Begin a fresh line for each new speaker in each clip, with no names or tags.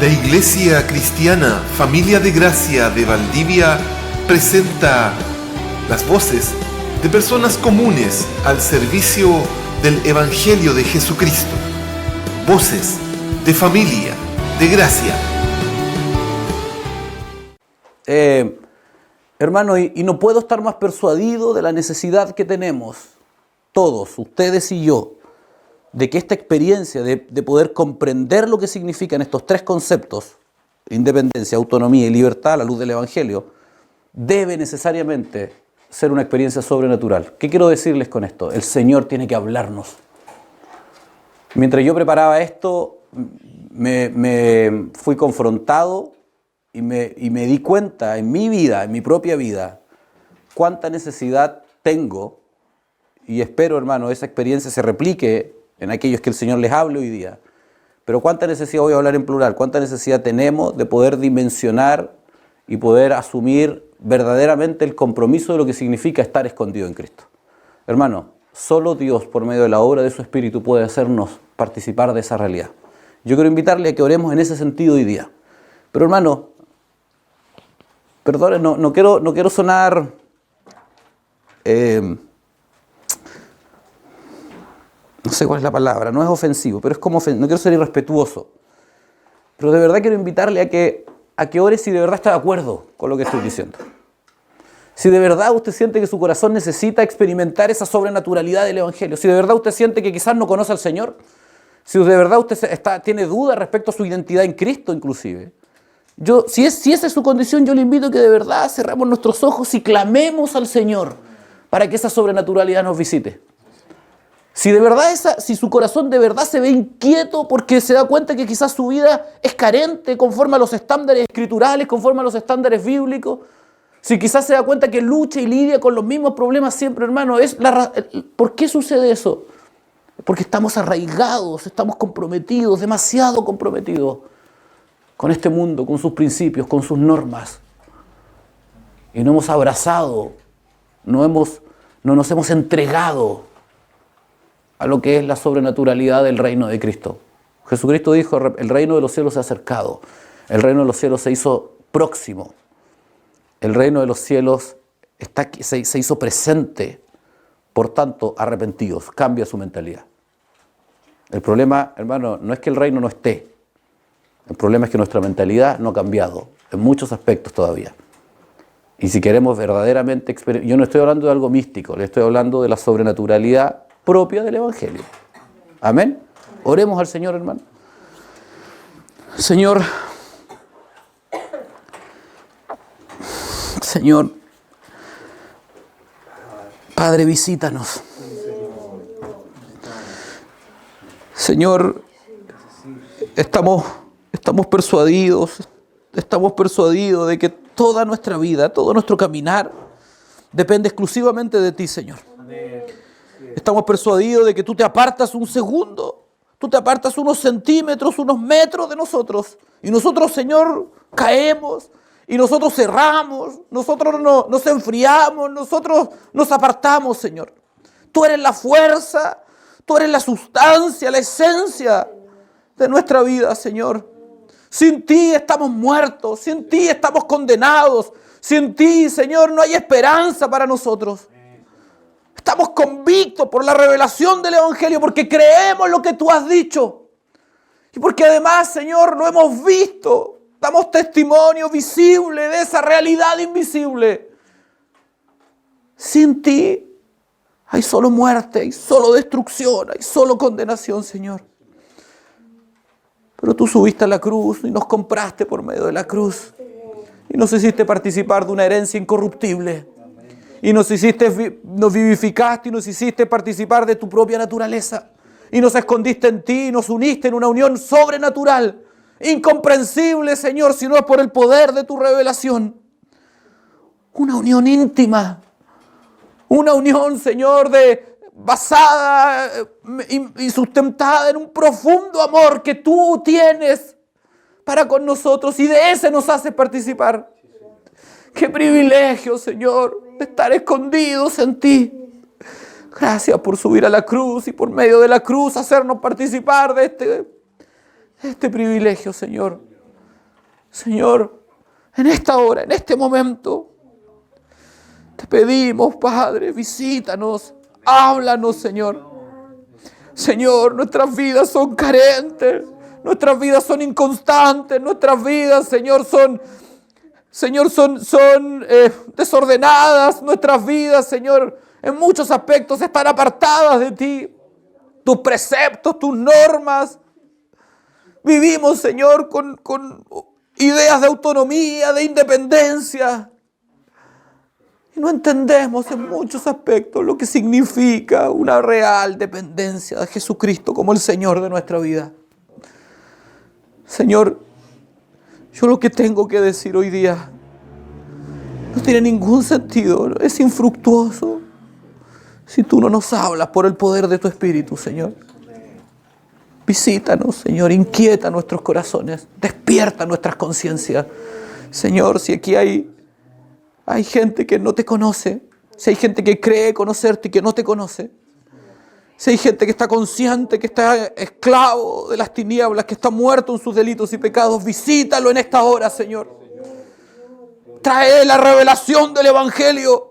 La Iglesia Cristiana Familia de Gracia de Valdivia presenta las voces de personas comunes al servicio del Evangelio de Jesucristo. Voces de Familia de Gracia.
Hermano, y no puedo estar más persuadido de la necesidad que tenemos, todos, ustedes y yo, de que esta experiencia de poder comprender lo que significan estos tres conceptos, independencia, autonomía y libertad a la luz del Evangelio, debe necesariamente ser una experiencia sobrenatural. ¿Qué quiero decirles con esto? El Señor tiene que hablarnos. Mientras yo preparaba esto, me fui confrontado y me di cuenta en mi vida, en mi propia vida, cuánta necesidad tengo, y espero, hermano, esa experiencia se replique en aquellos que el Señor les hable hoy día. Pero cuánta necesidad, voy a hablar en plural, cuánta necesidad tenemos de poder dimensionar y poder asumir verdaderamente el compromiso de lo que significa estar escondido en Cristo. Hermano, solo Dios, por medio de la obra de su Espíritu, puede hacernos participar de esa realidad. Yo quiero invitarle a que oremos en ese sentido hoy día. Pero, hermano, perdone, no quiero sonar no sé cuál es la palabra, no es ofensivo, pero es como no quiero ser irrespetuoso. Pero de verdad quiero invitarle a que ore si de verdad está de acuerdo con lo que estoy diciendo. Si de verdad usted siente que su corazón necesita experimentar esa sobrenaturalidad del Evangelio, si de verdad usted siente que quizás no conoce al Señor, si de verdad usted tiene dudas respecto a su identidad en Cristo inclusive, si esa es su condición, yo le invito a que de verdad cerremos nuestros ojos y clamemos al Señor para que esa sobrenaturalidad nos visite. Si su corazón de verdad se ve inquieto porque se da cuenta que quizás su vida es carente conforme a los estándares escriturales, conforme a los estándares bíblicos, si quizás se da cuenta que lucha y lidia con los mismos problemas siempre, hermano, ¿por qué sucede eso? Porque estamos arraigados, estamos comprometidos, demasiado comprometidos con este mundo, con sus principios, con sus normas. Y no hemos abrazado, no nos hemos entregado a lo que es la sobrenaturalidad del reino de Cristo. Jesucristo dijo, el reino de los cielos se ha acercado, el reino de los cielos se hizo próximo, el reino de los cielos se hizo presente, por tanto, arrepentidos, cambia su mentalidad. El problema, hermano, no es que el reino no esté, el problema es que nuestra mentalidad no ha cambiado, en muchos aspectos todavía. Y si queremos verdaderamente yo no estoy hablando de algo místico, le estoy hablando de la sobrenaturalidad propia del Evangelio. Amén. Oremos al Señor, hermano. Señor, Padre, visítanos. Señor, estamos persuadidos de que toda nuestra vida, todo nuestro caminar depende exclusivamente de ti, Señor. Estamos persuadidos de que tú te apartas un segundo, tú te apartas unos centímetros, unos metros de nosotros. Y nosotros, Señor, caemos y nosotros cerramos, nosotros nos enfriamos, nosotros nos apartamos, Señor. Tú eres la fuerza, tú eres la sustancia, la esencia de nuestra vida, Señor. Sin ti estamos muertos, sin ti estamos condenados, sin ti, Señor, no hay esperanza para nosotros. Estamos convictos por la revelación del Evangelio, porque creemos lo que tú has dicho. Y porque además, Señor, lo hemos visto. Damos testimonio visible de esa realidad invisible. Sin ti hay solo muerte, hay solo destrucción, hay solo condenación, Señor. Pero tú subiste a la cruz y nos compraste por medio de la cruz. Y nos hiciste participar de una herencia incorruptible. Y nos vivificaste y nos hiciste participar de tu propia naturaleza. Y nos escondiste en ti y nos uniste en una unión sobrenatural, incomprensible, Señor, si no es por el poder de tu revelación. Una unión íntima. Una unión, Señor, basada y sustentada en un profundo amor que tú tienes para con nosotros. Y de ese nos haces participar. ¡Qué privilegio, Señor, de estar escondidos en ti! Gracias por subir a la cruz y por medio de la cruz hacernos participar de este privilegio, Señor. Señor, en esta hora, en este momento, te pedimos, Padre, visítanos, háblanos, Señor. Señor, nuestras vidas son carentes, nuestras vidas son inconstantes, nuestras vidas, Señor, son desordenadas, nuestras vidas, Señor, en muchos aspectos están apartadas de ti, tus preceptos, tus normas. Vivimos, Señor, con ideas de autonomía, de independencia. Y no entendemos en muchos aspectos lo que significa una real dependencia de Jesucristo como el Señor de nuestra vida. Señor, yo lo que tengo que decir hoy día no tiene ningún sentido, es infructuoso si tú no nos hablas por el poder de tu Espíritu, Señor. Visítanos, Señor, inquieta nuestros corazones, despierta nuestras conciencias. Señor, si aquí hay gente que no te conoce, si hay gente que cree conocerte y que no te conoce, si hay gente que está consciente, que está esclavo de las tinieblas, que está muerto en sus delitos y pecados, visítalo en esta hora, Señor. Trae la revelación del Evangelio,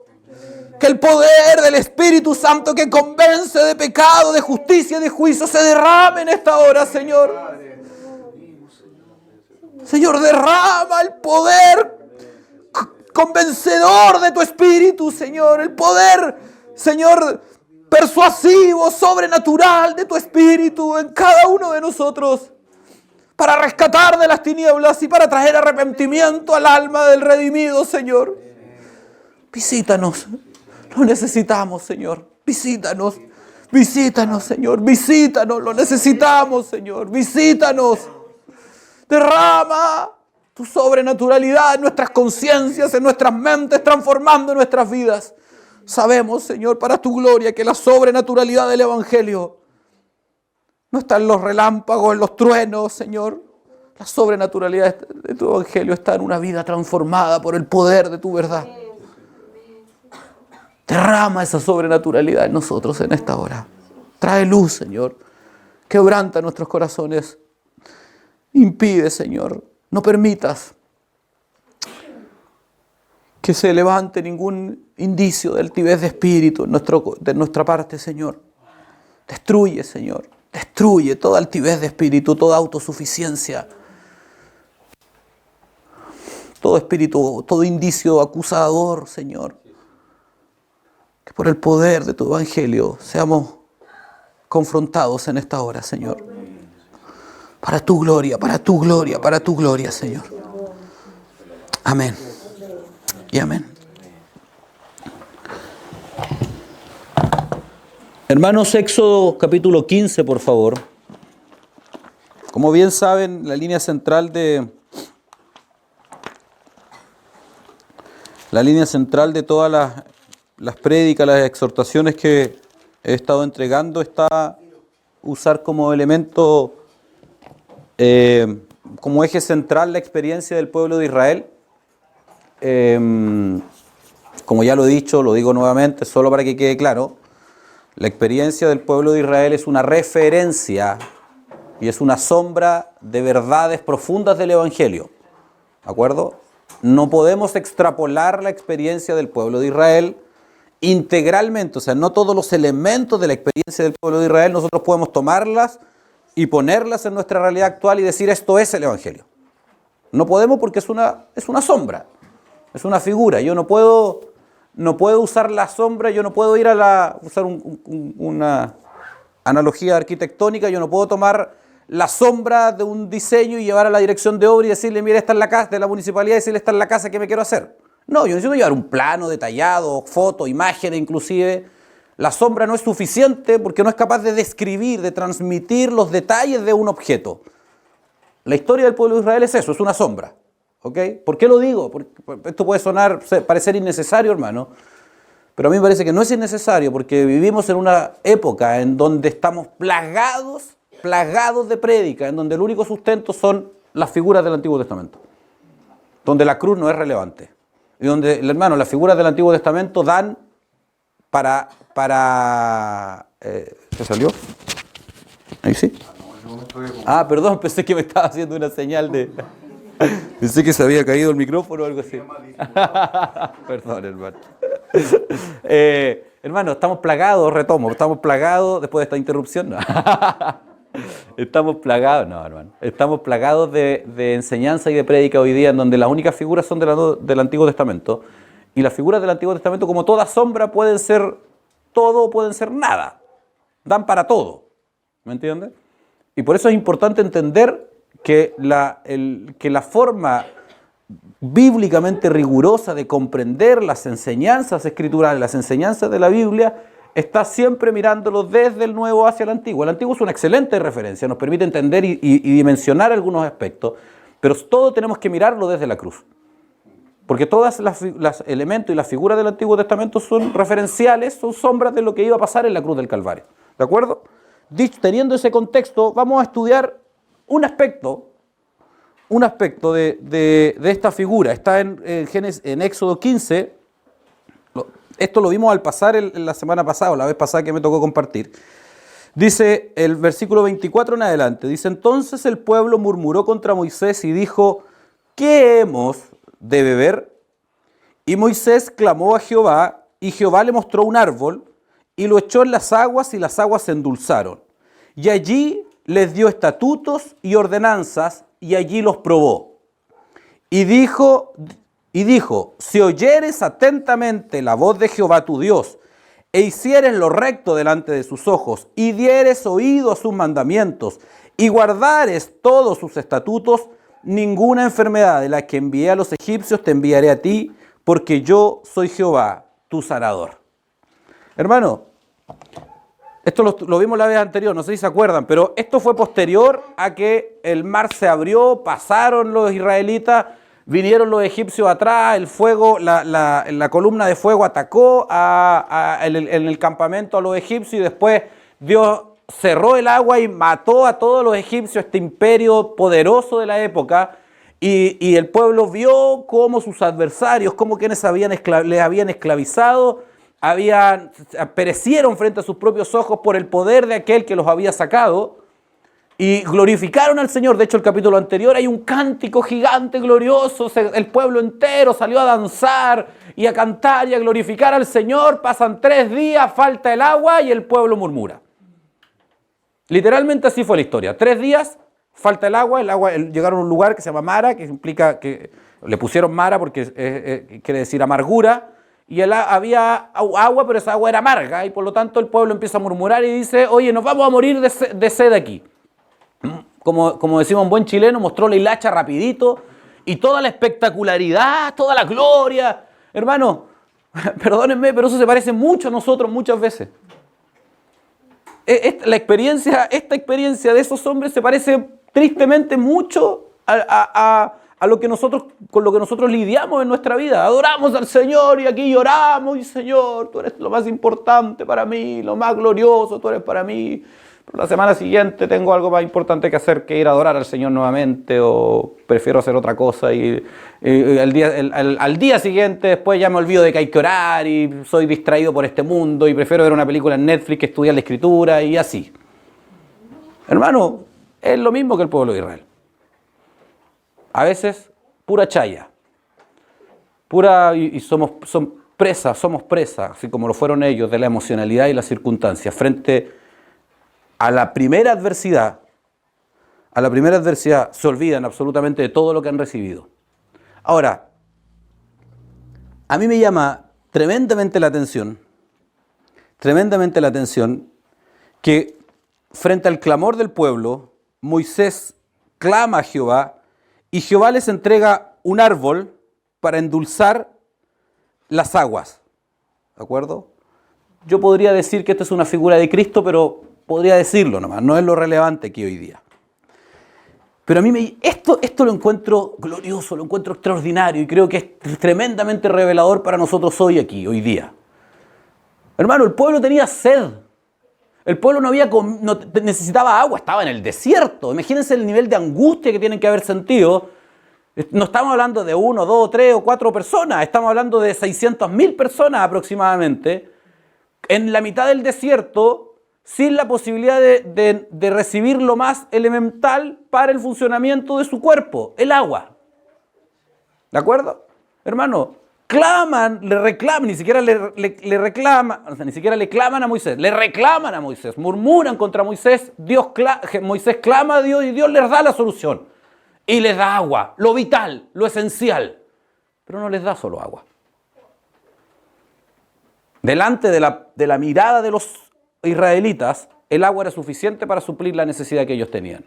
que el poder del Espíritu Santo que convence de pecado, de justicia y de juicio se derrame en esta hora, Señor. Señor, derrama el poder convencedor de tu Espíritu, Señor. El poder, Señor, persuasivo, sobrenatural de tu Espíritu en cada uno de nosotros, para rescatar de las tinieblas y para traer arrepentimiento al alma del redimido, Señor. Visítanos, lo necesitamos, Señor. Visítanos, Señor. Visítanos, lo necesitamos, Señor. Visítanos. Derrama tu sobrenaturalidad en nuestras conciencias, en nuestras mentes, transformando nuestras vidas. Sabemos, Señor, para tu gloria, que la sobrenaturalidad del Evangelio no está en los relámpagos, en los truenos, Señor. La sobrenaturalidad de tu Evangelio está en una vida transformada por el poder de tu verdad. Derrama esa sobrenaturalidad en nosotros en esta hora. Trae luz, Señor. Quebranta nuestros corazones. Impide, Señor, no permitas que se levante ningún indicio de altivez de espíritu de nuestra parte, Señor. Destruye, Señor. Destruye toda altivez de espíritu, toda autosuficiencia. Todo espíritu, todo indicio acusador, Señor. Que por el poder de tu Evangelio seamos confrontados en esta hora, Señor. Para tu gloria, para tu gloria, para tu gloria, Señor. Amén. Y amén. Hermanos, Éxodo capítulo 15, por favor. Como bien saben, la línea central de todas las prédicas, las exhortaciones que he estado entregando está usar como elemento, como eje central la experiencia del pueblo de Israel. Como ya lo he dicho, lo digo nuevamente, solo para que quede claro, la experiencia del pueblo de Israel es una referencia y es una sombra de verdades profundas del Evangelio. ¿De acuerdo? No podemos extrapolar la experiencia del pueblo de Israel integralmente, o sea, no todos los elementos de la experiencia del pueblo de Israel nosotros podemos tomarlas y ponerlas en nuestra realidad actual y decir esto es el Evangelio. No podemos porque es una sombra, es una figura. Yo no puedo usar la sombra, yo no puedo ir usar una analogía arquitectónica, yo no puedo tomar la sombra de un diseño y llevar a la dirección de obra y decirle, mira, esta es la casa de la municipalidad, y decirle, esta es la casa que me quiero hacer. No, yo necesito llevar un plano detallado, fotos, imágenes inclusive. La sombra no es suficiente porque no es capaz de describir, de transmitir los detalles de un objeto. La historia del pueblo de Israel es eso, es una sombra. ¿Ok? ¿Por qué lo digo? Porque esto puede parecer innecesario, hermano, pero a mí me parece que no es innecesario porque vivimos en una época en donde estamos plagados de prédica, en donde el único sustento son las figuras del Antiguo Testamento, donde la cruz no es relevante, y donde, hermano, las figuras del Antiguo Testamento dan para ¿se salió? Ahí sí. Ah, perdón, pensé que me estaba haciendo una señal de... Pensé que se había caído el micrófono o algo así. Perdón, hermano. Hermano, estamos plagados, retomo, estamos plagados después de esta interrupción. No. Estamos plagados, no, hermano. Estamos plagados de enseñanza y de prédica hoy día en donde las únicas figuras son del Antiguo Testamento. Y las figuras del Antiguo Testamento, como toda sombra, pueden ser todo o pueden ser nada. Dan para todo. ¿Me entiendes? Y por eso es importante entender que la forma bíblicamente rigurosa de comprender las enseñanzas escriturales, las enseñanzas de la Biblia, está siempre mirándolo desde el Nuevo hacia el Antiguo. El Antiguo es una excelente referencia, nos permite entender y dimensionar algunos aspectos, pero todo tenemos que mirarlo desde la cruz. Porque todos los elementos y las figuras del Antiguo Testamento son referenciales, son sombras de lo que iba a pasar en la cruz del Calvario. ¿De acuerdo? Teniendo ese contexto, vamos a estudiar un aspecto de esta figura. Está en Éxodo 15. Esto lo vimos al pasar la semana pasada, o la vez pasada que me tocó compartir. Dice el versículo 24 en adelante, dice: entonces el pueblo murmuró contra Moisés y dijo: ¿qué hemos de beber? Y Moisés clamó a Jehová, y Jehová le mostró un árbol, y lo echó en las aguas, y las aguas se endulzaron. Y allí les dio estatutos y ordenanzas, y allí los probó. Y dijo, si oyeres atentamente la voz de Jehová tu Dios, e hicieres lo recto delante de sus ojos, y dieres oído a sus mandamientos, y guardares todos sus estatutos, ninguna enfermedad de la que envié a los egipcios te enviaré a ti, porque yo soy Jehová, tu sanador. Hermano, esto lo vimos la vez anterior, no sé si se acuerdan, pero esto fue posterior a que el mar se abrió, pasaron los israelitas, vinieron los egipcios atrás, el fuego, la columna de fuego atacó en el campamento a los egipcios y después Dios cerró el agua y mató a todos los egipcios, este imperio poderoso de la época, y el pueblo vio cómo sus adversarios, cómo quienes les habían esclavizado, perecieron frente a sus propios ojos por el poder de aquel que los había sacado, y glorificaron al Señor. De hecho, el capítulo anterior hay un cántico gigante, glorioso, el pueblo entero salió a danzar y a cantar y a glorificar al Señor. Pasan 3 días, falta el agua y el pueblo murmura. Literalmente así fue la historia. 3 días, falta el agua, llegaron a un lugar que se llama Mara, que implica que le pusieron Mara porque quiere decir amargura, y había agua, pero esa agua era amarga, y por lo tanto el pueblo empieza a murmurar y dice: oye, nos vamos a morir de sed aquí. Como decimos en buen chileno, mostró la hilacha rapidito, y toda la espectacularidad, toda la gloria. Hermano, perdónenme, pero eso se parece mucho a nosotros muchas veces. Esta experiencia de esos hombres se parece tristemente mucho a lo que con lo que nosotros lidiamos en nuestra vida. Adoramos al Señor y aquí lloramos: y Señor, tú eres lo más importante para mí, lo más glorioso tú eres para mí. Pero la semana siguiente tengo algo más importante que hacer que ir a adorar al Señor nuevamente, o prefiero hacer otra cosa, y al día siguiente después ya me olvido de que hay que orar y soy distraído por este mundo y prefiero ver una película en Netflix que estudiar la Escritura y así. Hermano, es lo mismo que el pueblo de Israel. A veces pura chaya, somos presas, así como lo fueron ellos, de la emocionalidad y las circunstancias. Frente a la primera adversidad se olvidan absolutamente de todo lo que han recibido. Ahora, a mí me llama tremendamente la atención que frente al clamor del pueblo, Moisés clama a Jehová, y Jehová les entrega un árbol para endulzar las aguas. ¿De acuerdo? Yo podría decir que esta es una figura de Cristo, pero podría decirlo nomás, no es lo relevante aquí hoy día. Pero a mí esto lo encuentro glorioso, lo encuentro extraordinario, y creo que es tremendamente revelador para nosotros hoy día. Hermano, el pueblo tenía sed. El pueblo no necesitaba agua, estaba en el desierto. Imagínense el nivel de angustia que tienen que haber sentido. No estamos hablando de 1, 2, 3 o 4 personas, estamos hablando de 600.000 personas aproximadamente, en la mitad del desierto, sin la posibilidad de recibir lo más elemental para el funcionamiento de su cuerpo, el agua. ¿De acuerdo? Hermano, claman, le reclaman, ni siquiera le reclaman, o sea, ni siquiera le claman a Moisés, le reclaman a Moisés, murmuran contra Moisés, Moisés clama a Dios y Dios les da la solución. Y les da agua, lo vital, lo esencial, pero no les da solo agua. Delante de la mirada de los israelitas, el agua era suficiente para suplir la necesidad que ellos tenían.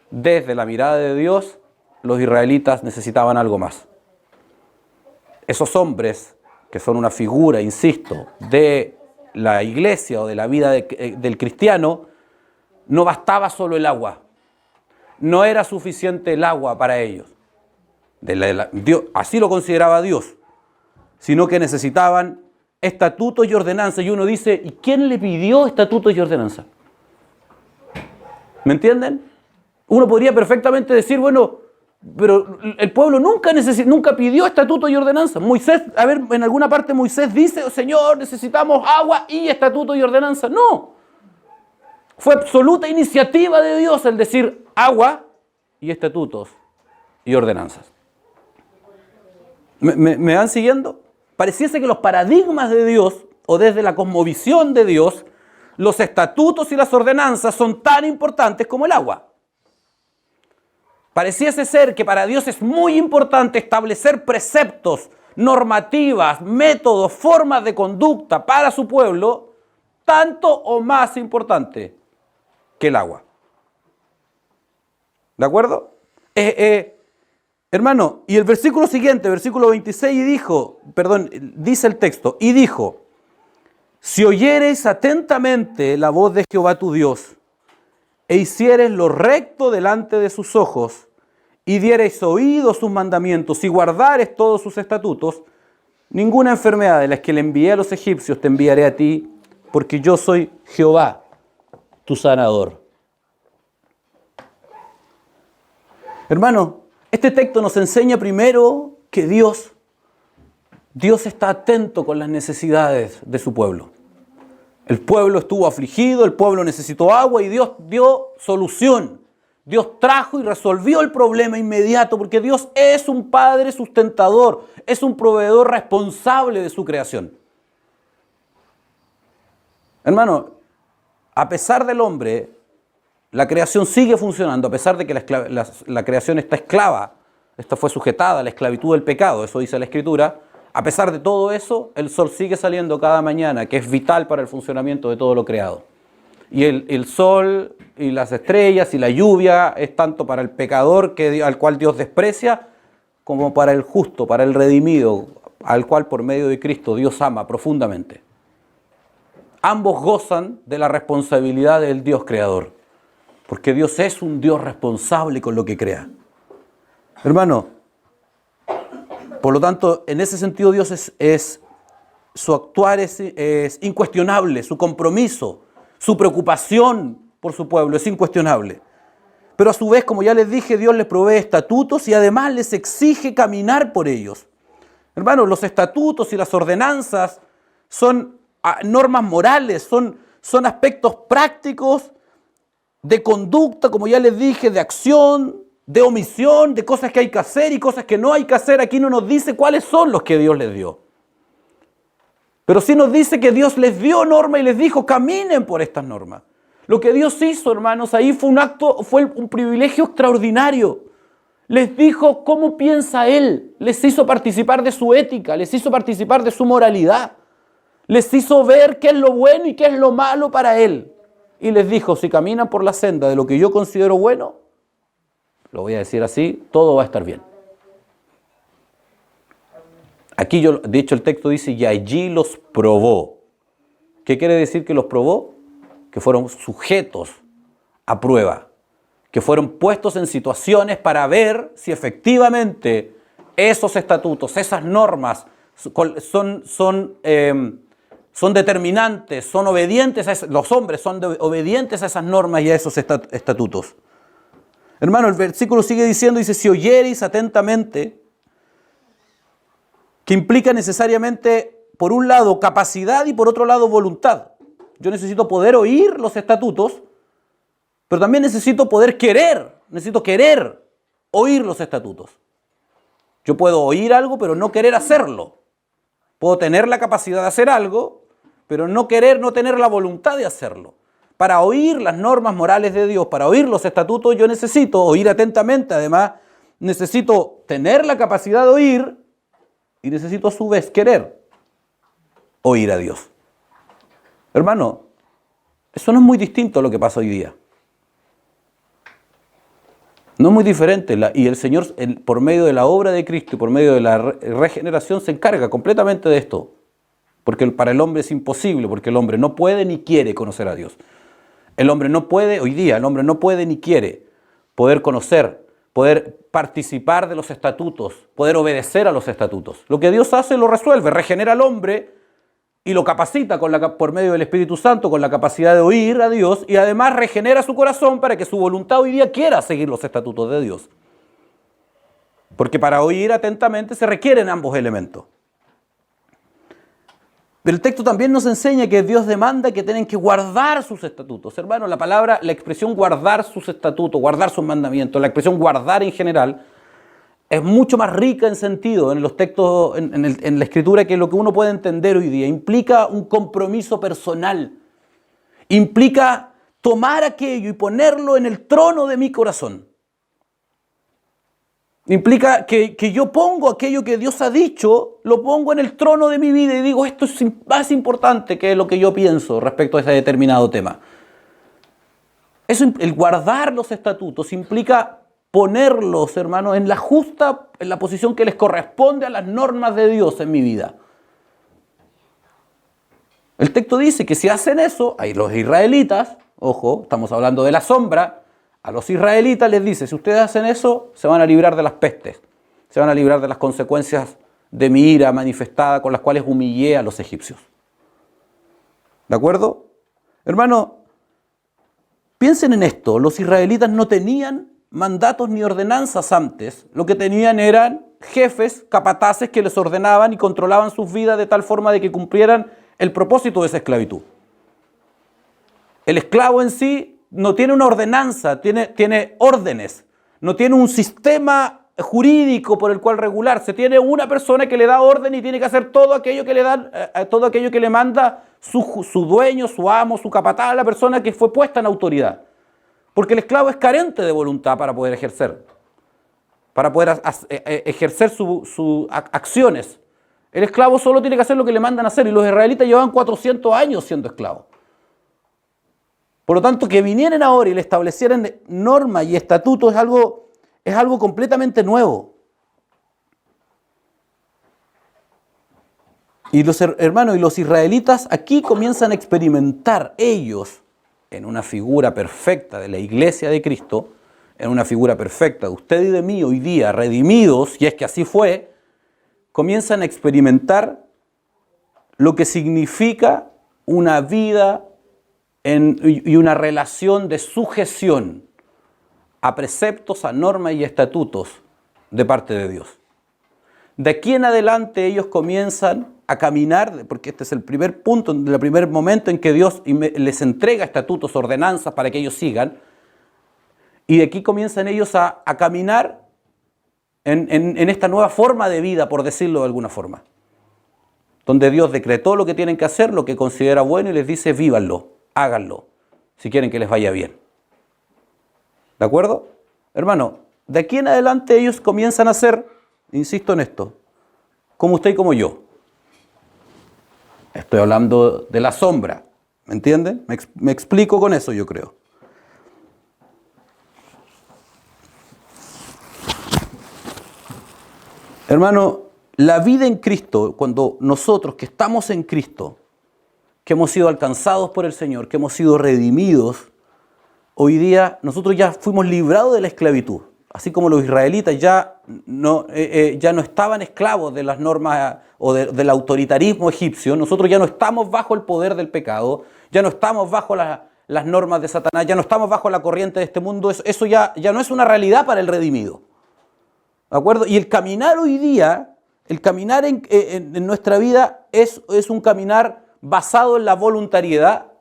Desde la mirada de Dios, los israelitas necesitaban algo más. Esos hombres, que son una figura, insisto, de la iglesia o de la vida del cristiano, no bastaba solo el agua. No era suficiente el agua para ellos. Dios, así lo consideraba Dios. Sino que necesitaban estatutos y ordenanzas. Y uno dice, ¿y quién le pidió estatutos y ordenanzas? ¿Me entienden? Uno podría perfectamente decir, bueno, pero el pueblo nunca pidió estatutos y ordenanzas. Moisés, a ver, en alguna parte Moisés dice, Señor, necesitamos agua y estatutos y ordenanzas. No. Fue absoluta iniciativa de Dios el decir agua y estatutos y ordenanzas. ¿Me van siguiendo? Pareciese que los paradigmas de Dios, o desde la cosmovisión de Dios, los estatutos y las ordenanzas son tan importantes como el agua. Pareciese ser que para Dios es muy importante establecer preceptos, normativas, métodos, formas de conducta para su pueblo, tanto o más importante que el agua. ¿De acuerdo? Hermano, y el versículo siguiente, versículo 26, dice el texto, y dijo, si oyereis atentamente la voz de Jehová tu Dios, e hiciereis lo recto delante de sus ojos, y diereis oído a sus mandamientos, y guardareis todos sus estatutos, ninguna enfermedad de las que le envié a los egipcios te enviaré a ti, porque yo soy Jehová, tu sanador. Hermano, este texto nos enseña primero que Dios está atento con las necesidades de su pueblo. El pueblo estuvo afligido, el pueblo necesitó agua y Dios dio solución. Dios trajo y resolvió el problema inmediato porque Dios es un Padre sustentador, es un proveedor responsable de su creación. Hermano, a pesar del hombre, la creación sigue funcionando, a pesar de que la creación está esclava, esta fue sujetada a la esclavitud del pecado, eso dice la Escritura. A pesar de todo eso, el sol sigue saliendo cada mañana, que es vital para el funcionamiento de todo lo creado. Y el sol y las estrellas y la lluvia es tanto para el pecador al cual Dios desprecia, como para el justo, para el redimido, al cual por medio de Cristo Dios ama profundamente. Ambos gozan de la responsabilidad del Dios creador, porque Dios es un Dios responsable con lo que crea. Hermano, por lo tanto, en ese sentido Dios su actuar es incuestionable, su compromiso, su preocupación por su pueblo es incuestionable. Pero a su vez, como ya les dije, Dios les provee estatutos y además les exige caminar por ellos. Hermano, los estatutos y las ordenanzas son normas morales, son aspectos prácticos de conducta, como ya les dije, de acción, de omisión, de cosas que hay que hacer y cosas que no hay que hacer. Aquí no nos dice cuáles son los que Dios les dio. Pero sí nos dice que Dios les dio normas y les dijo, caminen por estas normas. Lo que Dios hizo, hermanos, ahí fue un privilegio extraordinario. Les dijo cómo piensa Él, les hizo participar de su ética, les hizo participar de su moralidad, les hizo ver qué es lo bueno y qué es lo malo para Él. Y les dijo, si caminan por la senda de lo que yo considero bueno, lo voy a decir así, todo va a estar bien. Aquí de hecho el texto dice, y allí los probó. ¿Qué quiere decir que los probó? Que fueron sujetos a prueba, que fueron puestos en situaciones para ver si efectivamente esos estatutos, esas normas son determinantes, son obedientes, los hombres son obedientes a esas normas y a esos estatutos. Hermano, el versículo sigue diciendo, dice, si oyereis atentamente, que implica necesariamente, por un lado, capacidad y por otro lado, voluntad. Yo necesito poder oír los estatutos, pero también necesito querer oír los estatutos. Yo puedo oír algo, pero no querer hacerlo. Puedo tener la capacidad de hacer algo, pero no tener la voluntad de hacerlo. Para oír las normas morales de Dios, para oír los estatutos, yo necesito oír atentamente. Además, necesito tener la capacidad de oír y necesito a su vez querer oír a Dios. Hermano, eso no es muy distinto a lo que pasa hoy día. No es muy diferente. Y el Señor, por medio de la obra de Cristo y por medio de la regeneración, se encarga completamente de esto. Porque para el hombre es imposible, porque el hombre no puede ni quiere conocer a Dios. El hombre no puede, hoy día, el hombre no puede ni quiere poder conocer, poder participar de los estatutos, poder obedecer a los estatutos. Lo que Dios hace lo resuelve, regenera al hombre y lo capacita por medio del Espíritu Santo con la capacidad de oír a Dios y además regenera su corazón para que su voluntad hoy día quiera seguir los estatutos de Dios. Porque para oír atentamente se requieren ambos elementos. Pero el texto también nos enseña que Dios demanda que tienen que guardar sus estatutos. Hermano, la expresión guardar sus estatutos, guardar sus mandamientos, la expresión guardar en general, es mucho más rica en sentido en los textos, en la Escritura, que lo que uno puede entender hoy día. Implica un compromiso personal. Implica tomar aquello y ponerlo en el trono de mi corazón. Implica que yo pongo aquello que Dios ha dicho, lo pongo en el trono de mi vida y digo, esto es más importante que lo que yo pienso respecto a ese determinado tema. Eso, el guardar los estatutos implica ponerlos, hermanos, en la posición que les corresponde a las normas de Dios en mi vida. El texto dice que si hacen eso, ahí los israelitas, ojo, estamos hablando de la sombra, a los israelitas les dice, si ustedes hacen eso, se van a librar de las pestes, se van a librar de las consecuencias de mi ira manifestada con las cuales humillé a los egipcios. ¿De acuerdo? Hermano, piensen en esto, los israelitas no tenían mandatos ni ordenanzas antes, lo que tenían eran jefes, capataces que les ordenaban y controlaban sus vidas de tal forma de que cumplieran el propósito de esa esclavitud. El esclavo en sí no tiene una ordenanza, tiene órdenes, no tiene un sistema jurídico por el cual regularse, tiene una persona que le da orden y tiene que hacer todo aquello que le dan, todo aquello que le manda su dueño, su amo, su capataz, la persona que fue puesta en autoridad. Porque el esclavo es carente de voluntad para poder ejercer sus acciones. El esclavo solo tiene que hacer lo que le mandan a hacer y los israelitas llevaban 400 años siendo esclavos. Por lo tanto, que vinieran ahora y le establecieran normas y estatutos es algo completamente nuevo. Y los hermanos y los israelitas aquí comienzan a experimentar ellos en una figura perfecta de la iglesia de Cristo, en una figura perfecta de usted y de mí hoy día, redimidos, y es que así fue, comienzan a experimentar lo que significa una vida y una relación de sujeción a preceptos, a normas y estatutos de parte de Dios. De aquí en adelante ellos comienzan a caminar, porque este es el primer punto, el primer momento en que Dios les entrega estatutos, ordenanzas para que ellos sigan, y de aquí comienzan ellos a caminar en esta nueva forma de vida, por decirlo de alguna forma, donde Dios decretó lo que tienen que hacer, lo que considera bueno y les dice vívanlo, háganlo, si quieren que les vaya bien. ¿De acuerdo? Hermano, de aquí en adelante ellos comienzan a ser, insisto en esto, como usted y como yo. Estoy hablando de la sombra, ¿me entienden? Me explico con eso, yo creo. Hermano, la vida en Cristo, cuando nosotros que estamos en Cristo, que hemos sido alcanzados por el Señor, que hemos sido redimidos, hoy día nosotros ya fuimos librados de la esclavitud. Así como los israelitas ya no estaban esclavos de las normas o del autoritarismo egipcio, nosotros ya no estamos bajo el poder del pecado, ya no estamos bajo las normas de Satanás, ya no estamos bajo la corriente de este mundo, eso ya no es una realidad para el redimido. ¿De acuerdo? Y el caminar hoy día, el caminar en nuestra vida es un caminar basado en la voluntariedad,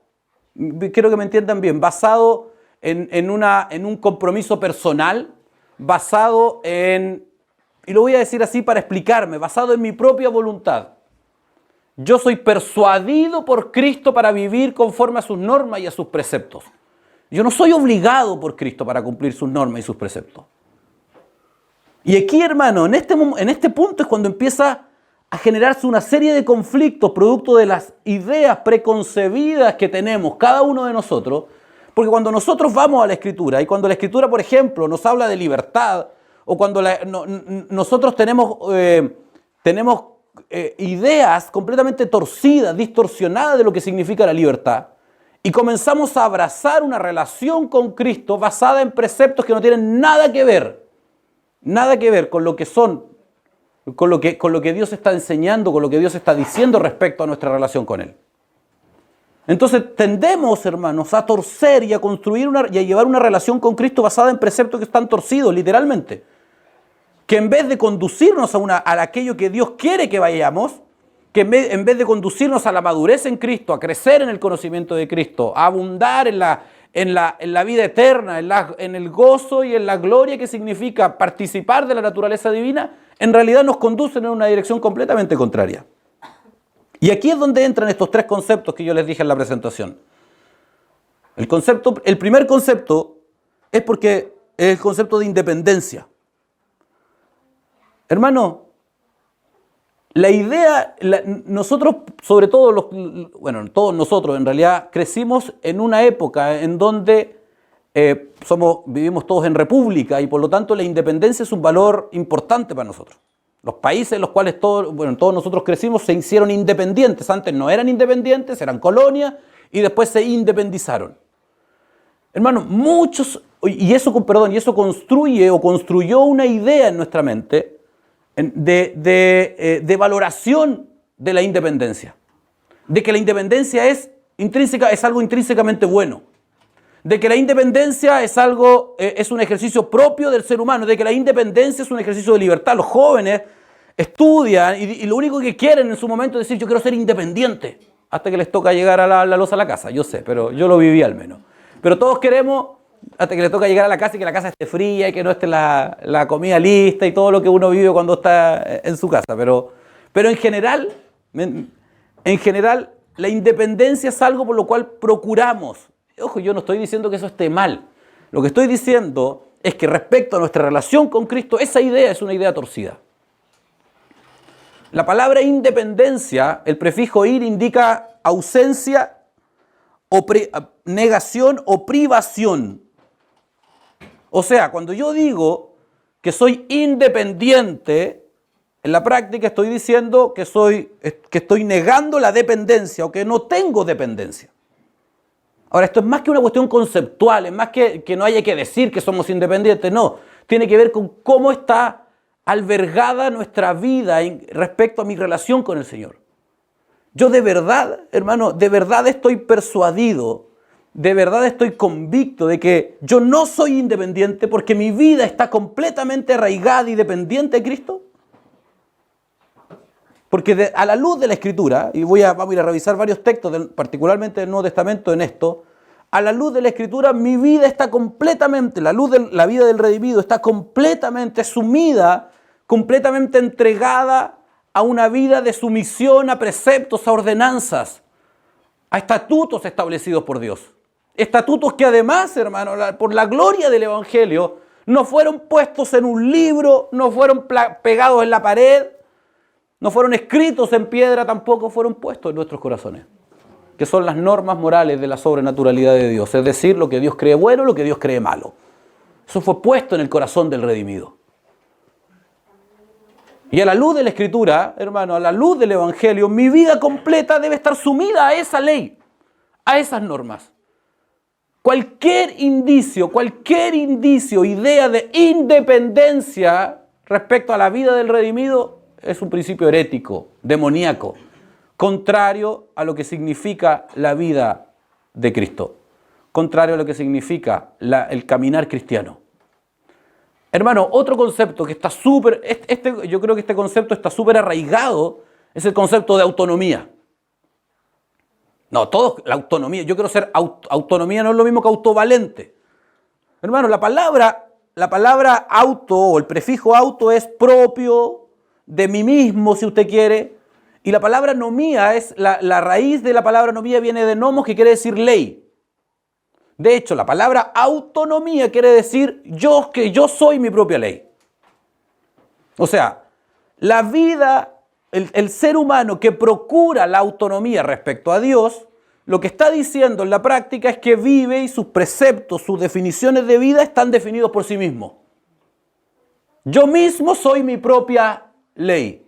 quiero que me entiendan bien, basado en un compromiso personal, basado en y lo voy a decir así para explicarme, basado en mi propia voluntad. Yo soy persuadido por Cristo para vivir conforme a sus normas y a sus preceptos. Yo no soy obligado por Cristo para cumplir sus normas y sus preceptos. Y aquí, hermano, en este punto es cuando empieza a generarse una serie de conflictos producto de las ideas preconcebidas que tenemos cada uno de nosotros, porque cuando nosotros vamos a la Escritura, y cuando la Escritura, por ejemplo, nos habla de libertad, o cuando nosotros tenemos ideas completamente torcidas, distorsionadas de lo que significa la libertad, y comenzamos a abrazar una relación con Cristo basada en preceptos que no tienen nada que ver con lo que son, con lo que Dios está enseñando, con lo que Dios está diciendo respecto a nuestra relación con Él. Entonces tendemos, hermanos, a torcer y a construir y a llevar una relación con Cristo basada en preceptos que están torcidos, literalmente. Que en vez de conducirnos a aquello que Dios quiere que vayamos, que en vez de conducirnos a la madurez en Cristo, a crecer en el conocimiento de Cristo, a abundar en la vida eterna, en el gozo y en la gloria que significa participar de la naturaleza divina, en realidad nos conducen en una dirección completamente contraria. Y aquí es donde entran estos tres conceptos que yo les dije en la presentación. El primer concepto es el concepto de independencia. Hermano, la idea, nosotros, sobre todo, todos nosotros en realidad crecimos en una época en donde vivimos todos en república y por lo tanto la independencia es un valor importante para nosotros. Los países en los cuales todos nosotros crecimos se hicieron independientes. Antes no eran independientes, eran colonias y después se independizaron. Hermano, y eso construyó una idea en nuestra mente de valoración de la independencia, de que la independencia es algo intrínsecamente bueno, de que la independencia es un ejercicio propio del ser humano, de que la independencia es un ejercicio de libertad. Los jóvenes estudian y lo único que quieren en su momento es decir, yo quiero ser independiente, hasta que les toca llegar a la loza a la casa, yo sé, pero yo lo viví al menos. Pero todos queremos hasta que le toca llegar a la casa y que la casa esté fría y que no esté la comida lista y todo lo que uno vive cuando está en su casa. Pero en general, la independencia es algo por lo cual procuramos. Ojo, yo no estoy diciendo que eso esté mal. Lo que estoy diciendo es que respecto a nuestra relación con Cristo, esa idea es una idea torcida. La palabra independencia, el prefijo ir indica ausencia, negación o privación. O sea, cuando yo digo que soy independiente, en la práctica estoy diciendo que estoy negando la dependencia o que no tengo dependencia. Ahora, esto es más que una cuestión conceptual, es más que no haya que decir que somos independientes, no. Tiene que ver con cómo está albergada nuestra vida respecto a mi relación con el Señor. Yo de verdad, hermano, de verdad estoy persuadido, de verdad estoy convicto de que yo no soy independiente porque mi vida está completamente arraigada y dependiente de Cristo. Porque a la luz de la Escritura, y vamos a ir a revisar varios textos, particularmente del Nuevo Testamento en esto, a la luz de la Escritura mi vida está completamente, la luz de la vida del redimido está completamente sumida, completamente entregada a una vida de sumisión a preceptos, a ordenanzas, a estatutos establecidos por Dios. Estatutos que además, hermano, por la gloria del Evangelio, no fueron puestos en un libro, no fueron pegados en la pared, no fueron escritos en piedra, tampoco fueron puestos en nuestros corazones, que son las normas morales de la sobrenaturalidad de Dios, es decir, lo que Dios cree bueno, lo que Dios cree malo. Eso fue puesto en el corazón del redimido. Y a la luz de la Escritura, hermano, a la luz del Evangelio, mi vida completa debe estar sumida a esa ley, a esas normas. Cualquier indicio, idea de independencia respecto a la vida del redimido es un principio herético, demoníaco, contrario a lo que significa la vida de Cristo, contrario a lo que significa el caminar cristiano. Hermano, otro concepto que está yo creo que este concepto está súper arraigado, es el concepto de autonomía. No, la autonomía, yo quiero ser autonomía no es lo mismo que autovalente. Hermano, la palabra la palabra auto o el prefijo auto es propio, de mí mismo, si usted quiere. Y la palabra nomía es, la raíz de la palabra nomía viene de nomos, que quiere decir ley. De hecho, la palabra autonomía quiere decir que yo soy mi propia ley. O sea, la vida, el ser humano que procura la autonomía respecto a Dios, lo que está diciendo en la práctica es que vive y sus preceptos, sus definiciones de vida están definidos por sí mismo. Yo mismo soy mi propia ley.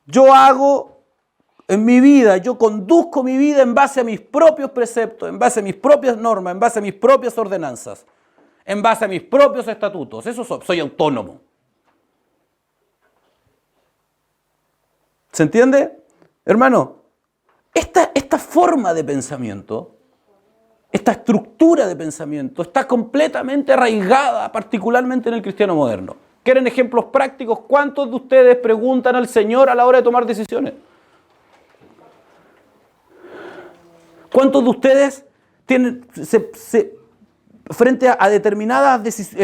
Yo hago en mi vida, yo conduzco mi vida en base a mis propios preceptos, en base a mis propias normas, en base a mis propias ordenanzas, en base a mis propios estatutos. Eso soy autónomo. ¿Se entiende? Hermano, esta forma de pensamiento, esta estructura de pensamiento está completamente arraigada, particularmente en el cristiano moderno. ¿Quieren ejemplos prácticos? ¿Cuántos de ustedes preguntan al Señor a la hora de tomar decisiones? ¿Cuántos de ustedes tienen, frente a determinadas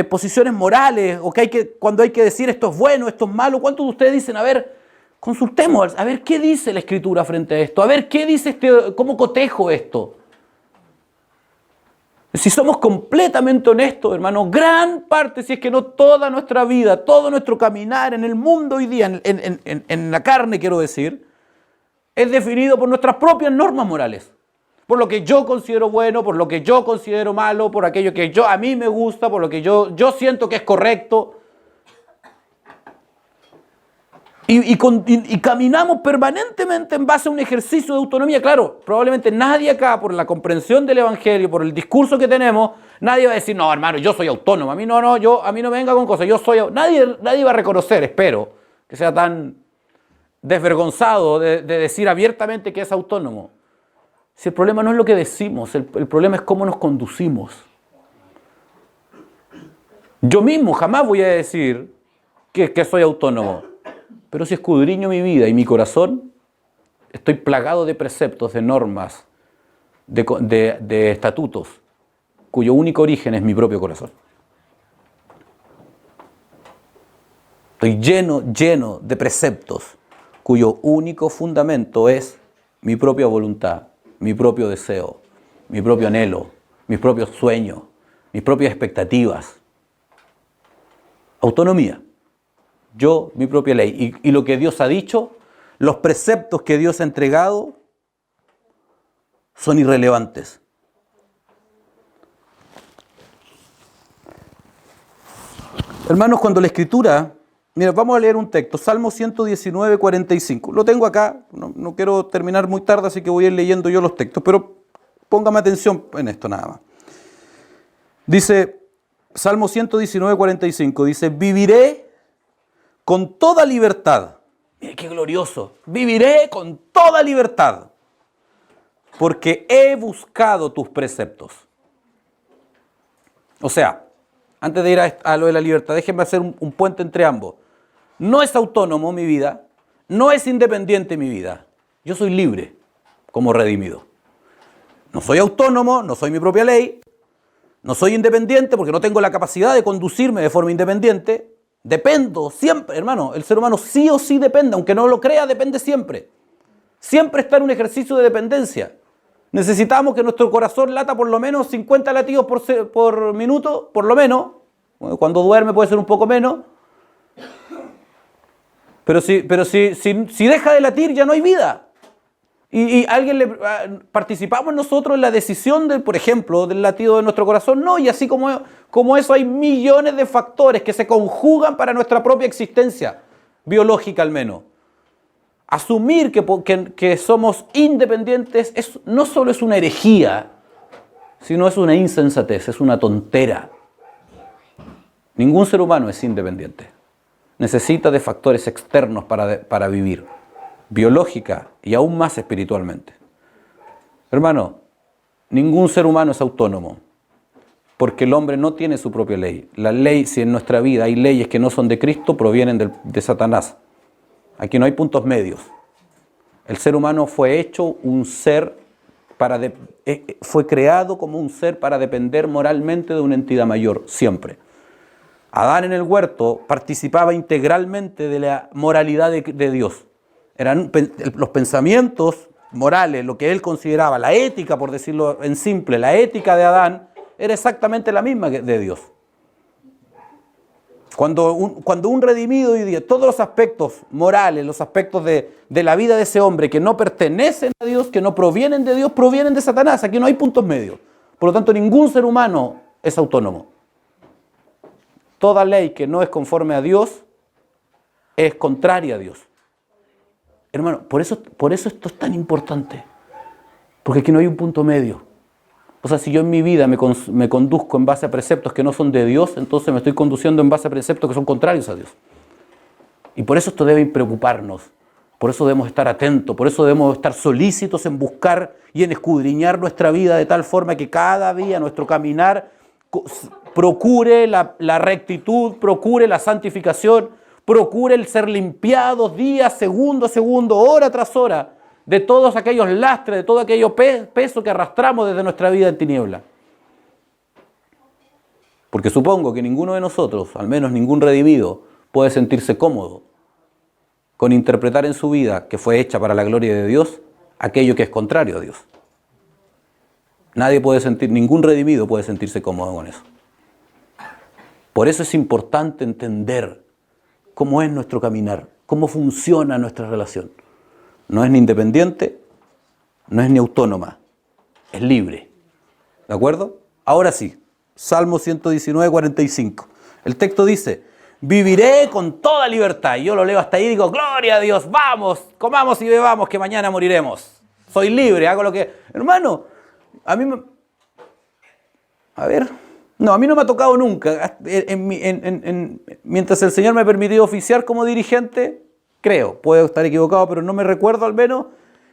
posiciones morales, o cuando hay que decir esto es bueno, esto es malo, cuántos de ustedes dicen, a ver, consultemos, a ver qué dice la Escritura frente a esto, a ver qué dice cómo cotejo esto? Si somos completamente honestos, hermano, gran parte, si es que no toda nuestra vida, todo nuestro caminar en el mundo hoy día, en la carne quiero decir, es definido por nuestras propias normas morales. Por lo que yo considero bueno, por lo que yo considero malo, por aquello que a mí me gusta, por lo que yo siento que es correcto. Y caminamos permanentemente en base a un ejercicio de autonomía. Claro, probablemente nadie acá, por la comprensión del Evangelio, por el discurso que tenemos, nadie va a decir, no, hermano, yo soy autónomo. A mí no me venga con cosas. Nadie va a reconocer, espero, que sea tan desvergonzado de decir abiertamente que es autónomo. Si el problema no es lo que decimos, el problema es cómo nos conducimos. Yo mismo jamás voy a decir que soy autónomo. Pero si escudriño mi vida y mi corazón, estoy plagado de preceptos, de normas, de estatutos, cuyo único origen es mi propio corazón. Estoy lleno de preceptos, cuyo único fundamento es mi propia voluntad, mi propio deseo, mi propio anhelo, mis propios sueños, mis propias expectativas. Autonomía. Yo, mi propia ley. Y lo que Dios ha dicho, los preceptos que Dios ha entregado, son irrelevantes. Hermanos, cuando la Escritura... Mira, vamos a leer un texto, Salmo 119, 45. Lo tengo acá, no quiero terminar muy tarde, así que voy a ir leyendo yo los textos, pero póngame atención en esto nada más. Dice, Salmo 119, 45, dice, viviré con toda libertad. Mire qué glorioso. Viviré con toda libertad, porque he buscado tus preceptos. O sea, antes de ir a lo de la libertad, déjenme hacer un puente entre ambos. No es autónomo mi vida, no es independiente mi vida. Yo soy libre como redimido. No soy autónomo, no soy mi propia ley, no soy independiente porque no tengo la capacidad de conducirme de forma independiente. Dependo siempre, hermano. El ser humano sí o sí depende, aunque no lo crea, depende siempre. Siempre está en un ejercicio de dependencia. Necesitamos que nuestro corazón lata por lo menos 50 latidos por minuto, por lo menos. Cuando duerme puede ser un poco menos. Pero si deja de latir ya no hay vida. Y participamos nosotros en la decisión, por ejemplo, del latido de nuestro corazón. No, y así como eso hay millones de factores que se conjugan para nuestra propia existencia, biológica al menos. Asumir que somos independientes no solo es una herejía, sino es una insensatez, es una tontera. Ningún ser humano es independiente. Necesita de factores externos para vivir, biológica y aún más espiritualmente. Hermano, ningún ser humano es autónomo, porque el hombre no tiene su propia ley. La ley, si en nuestra vida hay leyes que no son de Cristo, provienen de Satanás. Aquí no hay puntos medios. El ser humano fue hecho un ser fue creado como un ser para depender moralmente de una entidad mayor, siempre. Adán en el huerto participaba integralmente de la moralidad de Dios. Eran los pensamientos morales, lo que él consideraba, la ética, por decirlo en simple, la ética de Adán, era exactamente la misma que de Dios. Cuando un redimido hoy día, todos los aspectos morales, los aspectos de la vida de ese hombre que no pertenecen a Dios, que no provienen de Dios, provienen de Satanás. Aquí no hay puntos medios. Por lo tanto, ningún ser humano es autónomo. Toda ley que no es conforme a Dios es contraria a Dios. Hermano, por eso esto es tan importante. Porque aquí no hay un punto medio. O sea, si yo en mi vida me conduzco en base a preceptos que no son de Dios, entonces me estoy conduciendo en base a preceptos que son contrarios a Dios. Y por eso esto debe preocuparnos. Por eso debemos estar atentos. Por eso debemos estar solícitos en buscar y en escudriñar nuestra vida de tal forma que cada día nuestro caminar procure la rectitud, procure la santificación, procure el ser limpiados día, segundo a segundo, hora tras hora, de todos aquellos lastres, de todo aquello peso que arrastramos desde nuestra vida en tiniebla. Porque supongo que ninguno de nosotros, al menos ningún redimido, puede sentirse cómodo con interpretar en su vida, que fue hecha para la gloria de Dios, aquello que es contrario a Dios. Ningún redimido puede sentirse cómodo con eso. Por eso es importante entender cómo es nuestro caminar, cómo funciona nuestra relación. No es ni independiente, no es ni autónoma, es libre. ¿De acuerdo? Ahora sí, Salmo 119, 45. El texto dice, viviré con toda libertad. Y yo lo leo hasta ahí y digo, gloria a Dios, vamos, comamos y bebamos que mañana moriremos. Soy libre, hago lo que... Hermano, a mí no me ha tocado nunca. Mientras el Señor me ha permitido oficiar como dirigente, creo, puedo estar equivocado, pero no me recuerdo al menos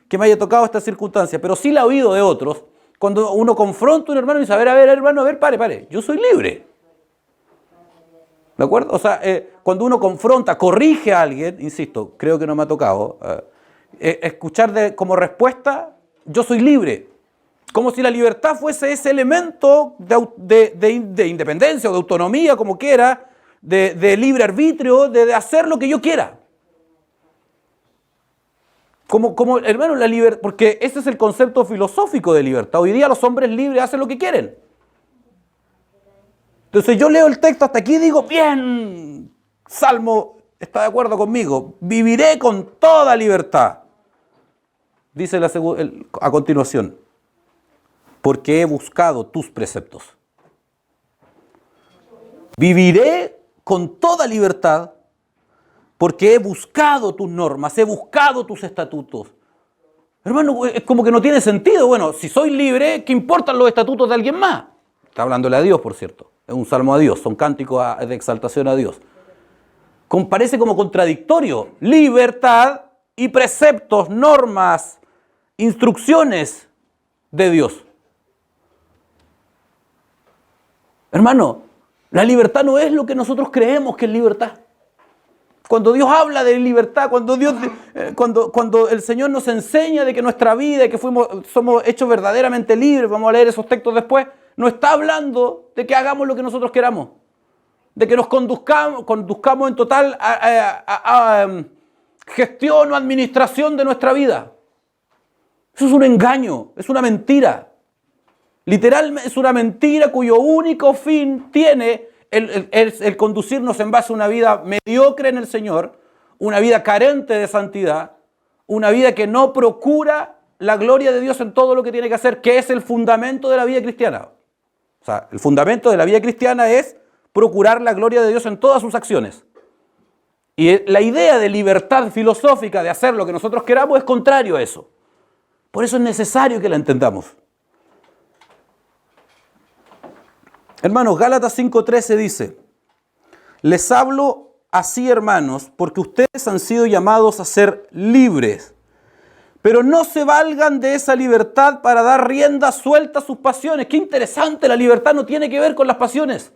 que me haya tocado esta circunstancia. Pero sí la he oído de otros, cuando uno confronta a un hermano y dice, a ver, hermano, pare, yo soy libre. ¿De acuerdo? O sea, cuando uno confronta, corrige a alguien, insisto, creo que no me ha tocado, escuchar como respuesta, yo soy libre. Como si la libertad fuese ese elemento de independencia o de autonomía, como quiera, de libre arbitrio, de hacer lo que yo quiera. Hermano, la libertad, porque ese es el concepto filosófico de libertad. Hoy día los hombres libres hacen lo que quieren. Entonces yo leo el texto hasta aquí y digo, bien, Salmo está de acuerdo conmigo, viviré con toda libertad. Dice a continuación, porque he buscado tus preceptos. Viviré con toda libertad porque he buscado tus normas, he buscado tus estatutos. Hermano, es como que no tiene sentido. Bueno, si soy libre, ¿qué importan los estatutos de alguien más? Está hablándole a Dios, por cierto. Es un salmo a Dios, son cánticos de exaltación a Dios. Parece como contradictorio. Libertad y preceptos, normas, instrucciones de Dios. Hermano, la libertad no es lo que nosotros creemos que es libertad. Cuando Dios habla de libertad, cuando el Señor nos enseña de que nuestra vida y que somos hechos verdaderamente libres, vamos a leer esos textos después, no está hablando de que hagamos lo que nosotros queramos, de que nos conduzcamos en total gestión o administración de nuestra vida. Eso es un engaño, es una mentira. Literalmente es una mentira cuyo único fin tiene el conducirnos en base a una vida mediocre en el Señor, una vida carente de santidad, una vida que no procura la gloria de Dios en todo lo que tiene que hacer, que es el fundamento de la vida cristiana. O sea, el fundamento de la vida cristiana es procurar la gloria de Dios en todas sus acciones. Y la idea de libertad filosófica de hacer lo que nosotros queramos es contrario a eso. Por eso es necesario que la entendamos. Hermanos, Gálatas 5:13 dice, les hablo así, hermanos, porque ustedes han sido llamados a ser libres, pero no se valgan de esa libertad para dar rienda suelta a sus pasiones. Qué interesante, la libertad no tiene que ver con las pasiones.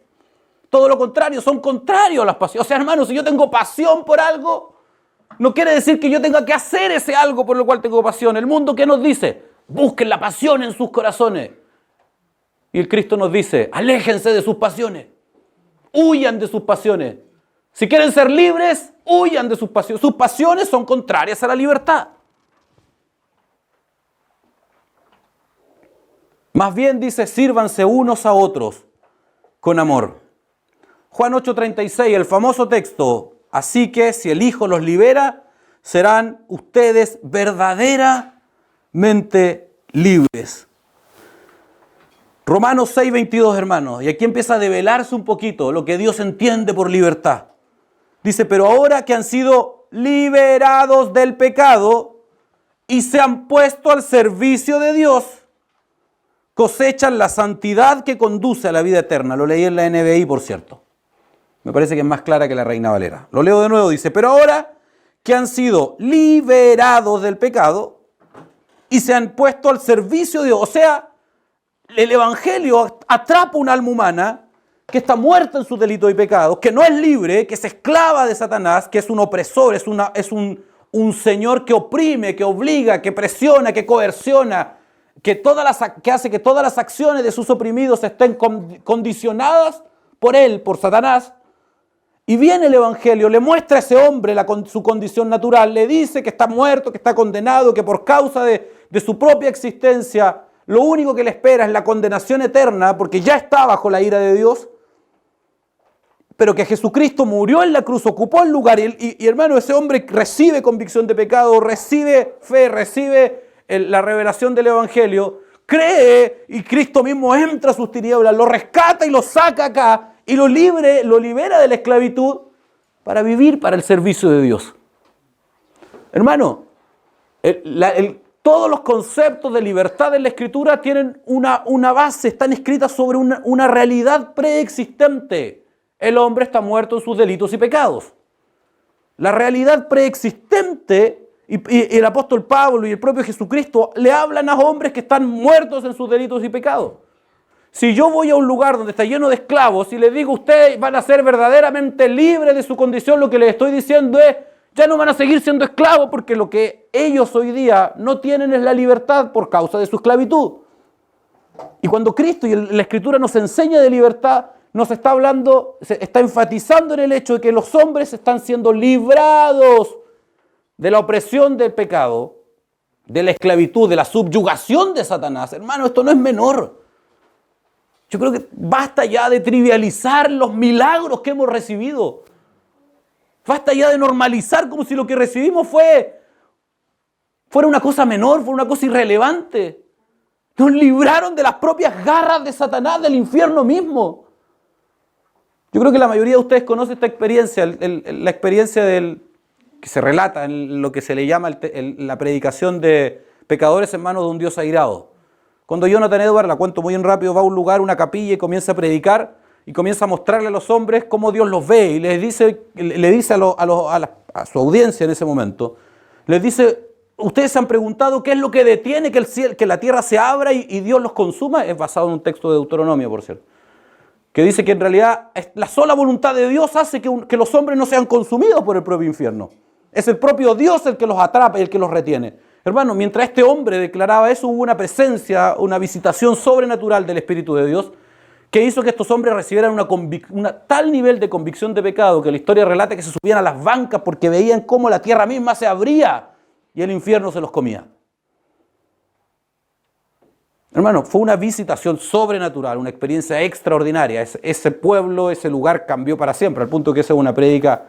Todo lo contrario, son contrarios a las pasiones. O sea, hermanos, si yo tengo pasión por algo, no quiere decir que yo tenga que hacer ese algo por lo cual tengo pasión. El mundo, ¿qué nos dice? Busquen la pasión en sus corazones. Y el Cristo nos dice, aléjense de sus pasiones. huyan de sus pasiones. Si quieren ser libres, huyan de sus pasiones. Sus pasiones son contrarias a la libertad. Más bien dice, sírvanse unos a otros con amor. Juan 8:36, el famoso texto. Así que si el Hijo los libera, serán ustedes verdaderamente libres. Romanos 6:22, hermanos. Y aquí empieza a develarse un poquito lo que Dios entiende por libertad. Dice, pero ahora que han sido liberados del pecado y se han puesto al servicio de Dios, cosechan la santidad que conduce a la vida eterna. Lo leí en la NBI, por cierto. Me parece que es más clara que la Reina Valera. Lo leo de nuevo, dice, pero ahora que han sido liberados del pecado y se han puesto al servicio de Dios. O sea, el Evangelio atrapa un alma humana que está muerta en sus delitos y pecados, que no es libre, que es esclava de Satanás, que es un opresor, es un señor que oprime, que obliga, que presiona, que coerciona, que hace que todas las acciones de sus oprimidos estén condicionadas por él, por Satanás. Y viene el Evangelio, le muestra a ese hombre su condición natural, le dice que está muerto, que está condenado, que por causa de su propia existencia, lo único que le espera es la condenación eterna, porque ya está bajo la ira de Dios, pero que Jesucristo murió en la cruz, ocupó el lugar, y hermano, ese hombre recibe convicción de pecado, recibe fe, recibe la revelación del Evangelio, cree, y Cristo mismo entra a sus tinieblas, lo rescata y lo saca acá, y lo libera de la esclavitud para vivir para el servicio de Dios. Hermano, todos los conceptos de libertad en la Escritura tienen una base, están escritas sobre una realidad preexistente. El hombre está muerto en sus delitos y pecados. La realidad preexistente, y el apóstol Pablo y el propio Jesucristo le hablan a hombres que están muertos en sus delitos y pecados. Si yo voy a un lugar donde está lleno de esclavos y les digo, ustedes van a ser verdaderamente libres de su condición, lo que les estoy diciendo es, ya no van a seguir siendo esclavos, porque lo que ellos hoy día no tienen es la libertad por causa de su esclavitud. Y cuando Cristo y la Escritura nos enseña de libertad, nos está hablando, está enfatizando en el hecho de que los hombres están siendo librados de la opresión del pecado, de la esclavitud, de la subyugación de Satanás. Hermano, esto no es menor. Yo creo que basta ya de trivializar los milagros que hemos recibido. Basta ya de normalizar como si lo que recibimos fuera una cosa menor, fuera una cosa irrelevante. Nos libraron de las propias garras de Satanás, del infierno mismo. Yo creo que la mayoría de ustedes conoce esta experiencia, la experiencia que se relata en lo que se le llama la predicación de pecadores en manos de un Dios airado. Cuando Jonathan Edwards, la cuento muy en rápido, va a un lugar, una capilla, y comienza a predicar y comienza a mostrarle a los hombres cómo Dios los ve, y le dice a su audiencia en ese momento, les dice, ustedes se han preguntado qué es lo que detiene que la tierra se abra y Dios los consuma. Es basado en un texto de Deuteronomio, por cierto, que dice que en realidad la sola voluntad de Dios hace que los hombres no sean consumidos por el propio infierno. Es el propio Dios el que los atrapa y el que los retiene. Hermano, mientras este hombre declaraba eso, hubo una presencia, una visitación sobrenatural del Espíritu de Dios que hizo que estos hombres recibieran tal nivel de convicción de pecado que la historia relata que se subían a las bancas porque veían cómo la tierra misma se abría y el infierno se los comía. Hermano, fue una visitación sobrenatural, una experiencia extraordinaria. Ese pueblo, ese lugar cambió para siempre, al punto que esa es una prédica.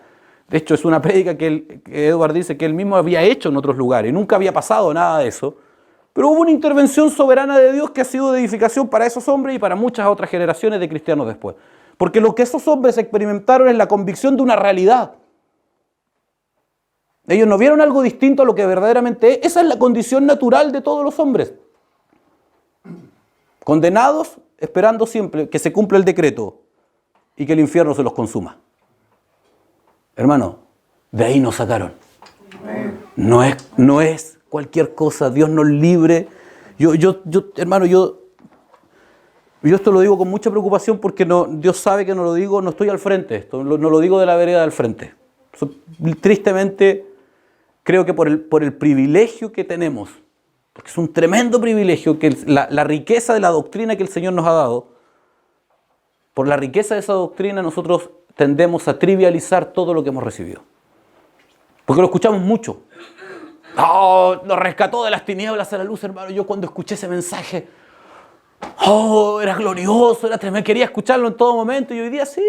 De hecho, es una prédica que Edward dice que él mismo había hecho en otros lugares. Nunca había pasado nada de eso. Pero hubo una intervención soberana de Dios que ha sido de edificación para esos hombres y para muchas otras generaciones de cristianos después. Porque lo que esos hombres experimentaron es la convicción de una realidad. Ellos no vieron algo distinto a lo que verdaderamente es. Esa es la condición natural de todos los hombres. Condenados, esperando siempre que se cumpla el decreto y que el infierno se los consuma. Hermano, de ahí nos sacaron. No es cualquier cosa. Dios nos libre. Hermano, yo esto lo digo con mucha preocupación porque Dios sabe que no lo digo, no estoy al frente. Esto no lo digo de la vereda del frente. Tristemente, creo que por el privilegio que tenemos, porque es un tremendo privilegio que la riqueza de la doctrina que el Señor nos ha dado, por la riqueza de esa doctrina, nosotros tendemos a trivializar todo lo que hemos recibido. Porque lo escuchamos mucho. Oh, nos rescató de las tinieblas a la luz, hermano. Yo cuando escuché ese mensaje, oh, era glorioso, era tremendo. Quería escucharlo en todo momento. Y hoy día, sí,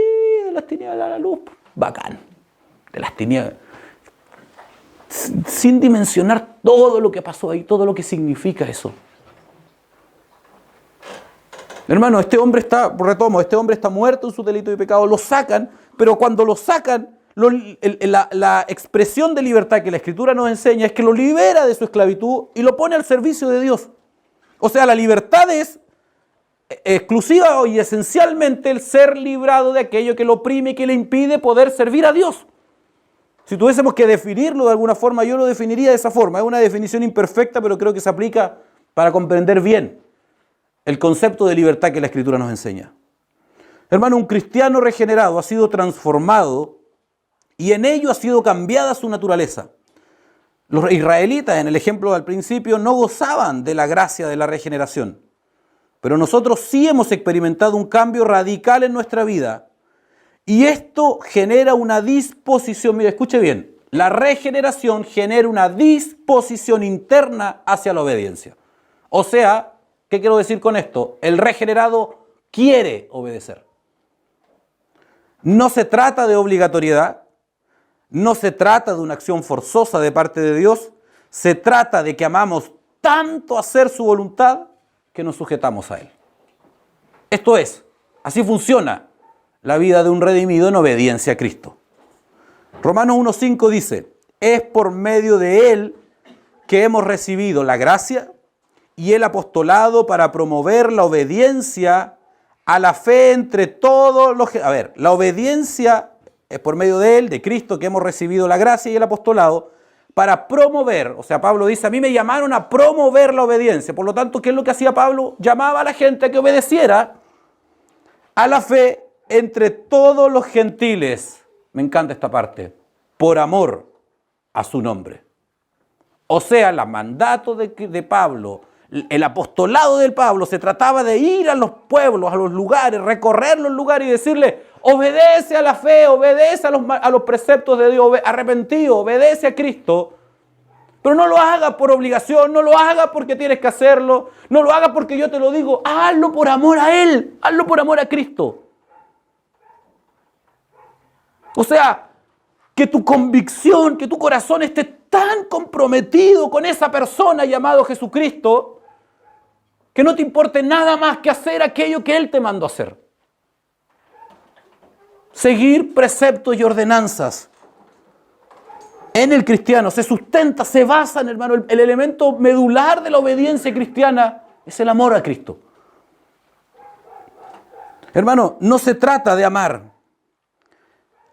de las tinieblas a la luz. Bacán. De las tinieblas. Sin dimensionar todo lo que pasó ahí, todo lo que significa eso. Hermano, este hombre está muerto en su delito y pecado, lo sacan, pero cuando lo sacan, la expresión de libertad que la Escritura nos enseña es que lo libera de su esclavitud y lo pone al servicio de Dios. O sea, la libertad es exclusiva y esencialmente el ser librado de aquello que lo oprime y que le impide poder servir a Dios. Si tuviésemos que definirlo de alguna forma, yo lo definiría de esa forma. Es una definición imperfecta, pero creo que se aplica para comprender bien el concepto de libertad que la Escritura nos enseña. Hermano, un cristiano regenerado ha sido transformado y en ello ha sido cambiada su naturaleza. Los israelitas, en el ejemplo del principio, no gozaban de la gracia de la regeneración. Pero nosotros sí hemos experimentado un cambio radical en nuestra vida. Y esto genera una disposición, mire, escuche bien, la regeneración genera una disposición interna hacia la obediencia. O sea, ¿qué quiero decir con esto? El regenerado quiere obedecer. No se trata de obligatoriedad, no se trata de una acción forzosa de parte de Dios, se trata de que amamos tanto hacer su voluntad que nos sujetamos a Él. Esto es, así funciona la vida de un redimido en obediencia a Cristo. Romanos 1:5 dice, es por medio de Él que hemos recibido la gracia y el apostolado para promover la obediencia a la fe entre todos los... A ver, la obediencia es por medio de Él, de Cristo, que hemos recibido la gracia y el apostolado para promover, o sea, Pablo dice, a mí me llamaron a promover la obediencia. Por lo tanto, ¿qué es lo que hacía Pablo? Llamaba a la gente a que obedeciera a la fe entre todos los gentiles. Me encanta esta parte. Por amor a su nombre. O sea, el mandato de Pablo, el apostolado del Pablo, se trataba de ir a los pueblos, a los lugares, recorrer los lugares y decirle, obedece a la fe, obedece a los preceptos de Dios, arrepentido, obedece a Cristo. Pero no lo haga por obligación, no lo haga porque tienes que hacerlo, no lo haga porque yo te lo digo, hazlo por amor a Él, hazlo por amor a Cristo. O sea, que tu convicción, que tu corazón esté tan comprometido con esa persona llamado Jesucristo, que no te importe nada más que hacer aquello que Él te mandó a hacer. Seguir preceptos y ordenanzas. En el cristiano se sustenta, se basa, hermano, el elemento medular de la obediencia cristiana es el amor a Cristo. Hermano, no se trata de amar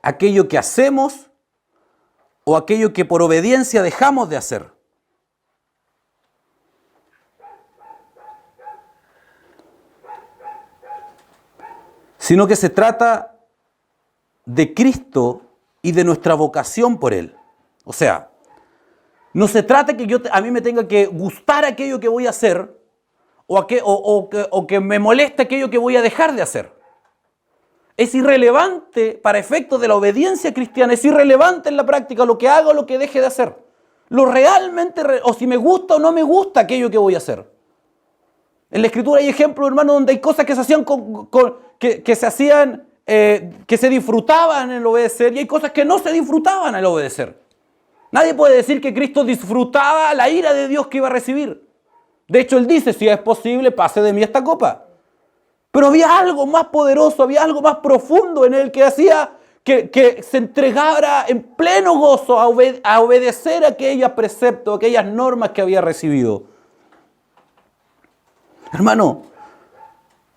aquello que hacemos o aquello que por obediencia dejamos de hacer. Sino que se trata de Cristo y de nuestra vocación por Él. O sea, no se trata que a mí me tenga que gustar aquello que voy a hacer o que me moleste aquello que voy a dejar de hacer. Es irrelevante para efectos de la obediencia cristiana, es irrelevante en la práctica lo que haga o lo que deje de hacer. Lo realmente, o si me gusta o no me gusta aquello que voy a hacer. En la Escritura hay ejemplos, hermano, donde hay cosas que se hacían que se disfrutaban en el obedecer y hay cosas que no se disfrutaban al obedecer. Nadie puede decir que Cristo disfrutaba la ira de Dios que iba a recibir. De hecho, Él dice, si es posible, pase de mí esta copa. Pero había algo más poderoso, había algo más profundo en Él que hacía que se entregara en pleno gozo a obedecer aquellos preceptos, aquellas normas que había recibido. Hermano,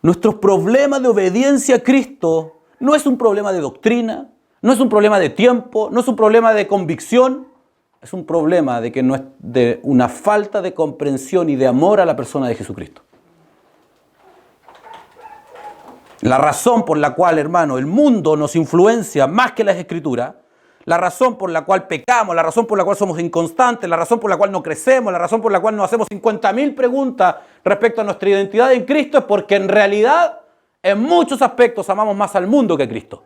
nuestros problemas de obediencia a Cristo no es un problema de doctrina, no es un problema de tiempo, no es un problema de convicción, es un problema de una falta de comprensión y de amor a la persona de Jesucristo. La razón por la cual, hermano, el mundo nos influencia más que las Escrituras, la razón por la cual pecamos, la razón por la cual somos inconstantes, la razón por la cual no crecemos, la razón por la cual nos hacemos 50.000 preguntas respecto a nuestra identidad en Cristo es porque en realidad en muchos aspectos amamos más al mundo que a Cristo.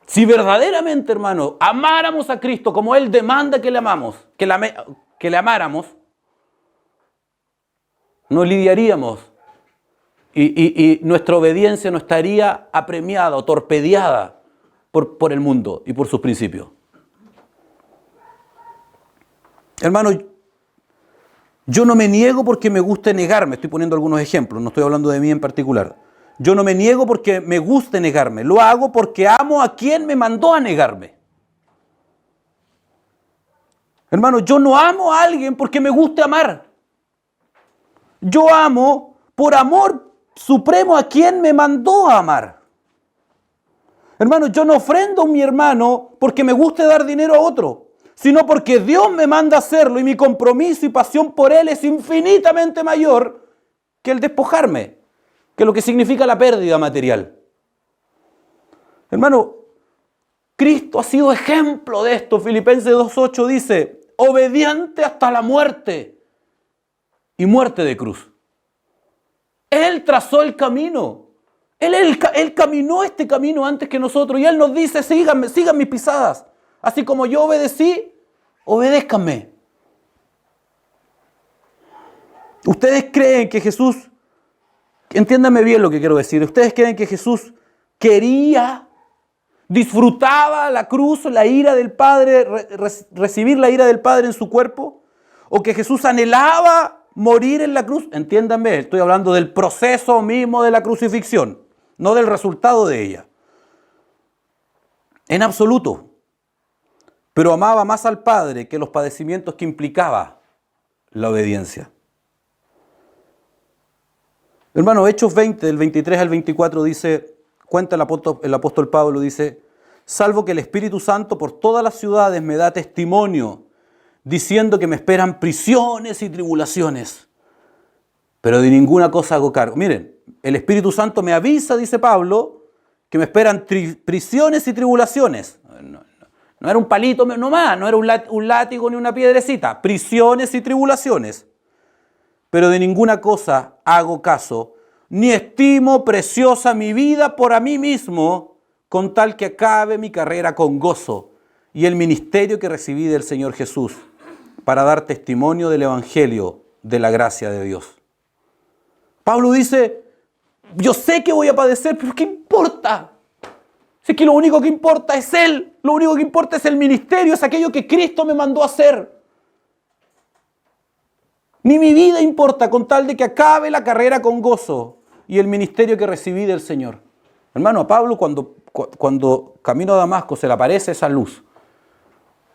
Si verdaderamente, hermano, amáramos a Cristo como Él demanda que le amamos, que le amáramos, no lidiaríamos y nuestra obediencia no estaría apremiada o torpedeada por el mundo y por sus principios. Hermano, yo no me niego porque me guste negarme. Estoy poniendo algunos ejemplos, no estoy hablando de mí en particular. Yo no me niego porque me guste negarme. Lo hago porque amo a quien me mandó a negarme. Hermano, yo no amo a alguien porque me guste amar. Yo amo por amor supremo a quien me mandó a amar. Hermano, yo no ofrendo a mi hermano porque me guste dar dinero a otro, sino porque Dios me manda a hacerlo y mi compromiso y pasión por Él es infinitamente mayor que el despojarme, que lo que significa la pérdida material. Hermano, Cristo ha sido ejemplo de esto. Filipenses 2:8 dice, obediente hasta la muerte y muerte de cruz. Él trazó el camino. Él caminó este camino antes que nosotros y Él nos dice, síganme, sigan mis pisadas. Así como yo obedecí, obedézcanme. ¿Ustedes creen que Jesús, entiéndanme bien lo que quiero decir, ustedes creen que Jesús disfrutaba la cruz, la ira del Padre, recibir la ira del Padre en su cuerpo? ¿O que Jesús anhelaba morir en la cruz? Entiéndanme, estoy hablando del proceso mismo de la crucifixión, no del resultado de ella. En absoluto. Pero amaba más al Padre que los padecimientos que implicaba la obediencia. Hermano, Hechos 20, del 23 al 24 dice, cuenta el apóstol Pablo, dice, salvo que el Espíritu Santo por todas las ciudades me da testimonio, diciendo que me esperan prisiones y tribulaciones, pero de ninguna cosa hago cargo. Miren, el Espíritu Santo me avisa, dice Pablo, que me esperan prisiones y tribulaciones. No era un palito nomás, no era un látigo ni una piedrecita. Prisiones y tribulaciones. Pero de ninguna cosa hago caso, ni estimo preciosa mi vida por a mí mismo, con tal que acabe mi carrera con gozo y el ministerio que recibí del Señor Jesús, para dar testimonio del Evangelio de la gracia de Dios. Pablo dice, yo sé que voy a padecer, pero ¿qué importa? Si es que lo único que importa es Él, lo único que importa es el ministerio, es aquello que Cristo me mandó a hacer. Ni mi vida importa con tal de que acabe la carrera con gozo y el ministerio que recibí del Señor. Hermano, a Pablo cuando camino a Damasco se le aparece esa luz.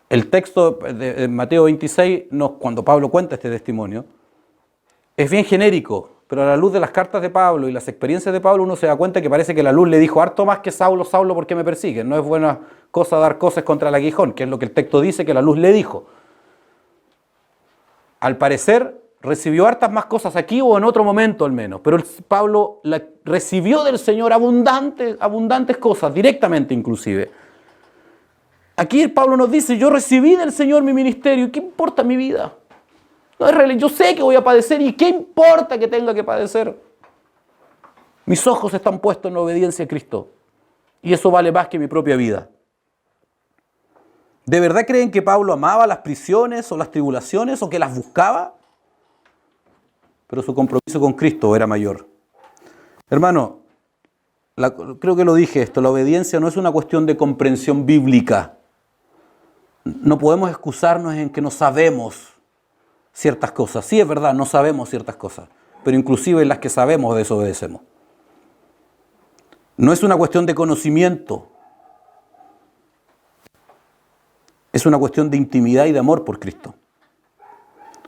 El texto de Mateo 26, cuando Pablo cuenta este testimonio, es bien genérico. Pero a la luz de las cartas de Pablo y las experiencias de Pablo uno se da cuenta que parece que la luz le dijo harto más que Saulo, Saulo, ¿por qué me persigues? No es buena cosa dar cosas contra el aguijón, que es lo que el texto dice que la luz le dijo. Al parecer recibió hartas más cosas aquí o en otro momento al menos, pero Pablo recibió del Señor abundantes cosas, directamente inclusive. Aquí Pablo nos dice, yo recibí del Señor mi ministerio, ¿qué importa mi vida? No es real, yo sé que voy a padecer y ¿qué importa que tenga que padecer? Mis ojos están puestos en obediencia a Cristo y eso vale más que mi propia vida. ¿De verdad creen que Pablo amaba las prisiones o las tribulaciones o que las buscaba? Pero su compromiso con Cristo era mayor. Hermano, creo que lo dije esto, la obediencia no es una cuestión de comprensión bíblica. No podemos excusarnos en que no sabemos ciertas cosas. Sí, es verdad, no sabemos ciertas cosas, pero inclusive en las que sabemos desobedecemos. No es una cuestión de conocimiento, es una cuestión de intimidad y de amor por Cristo.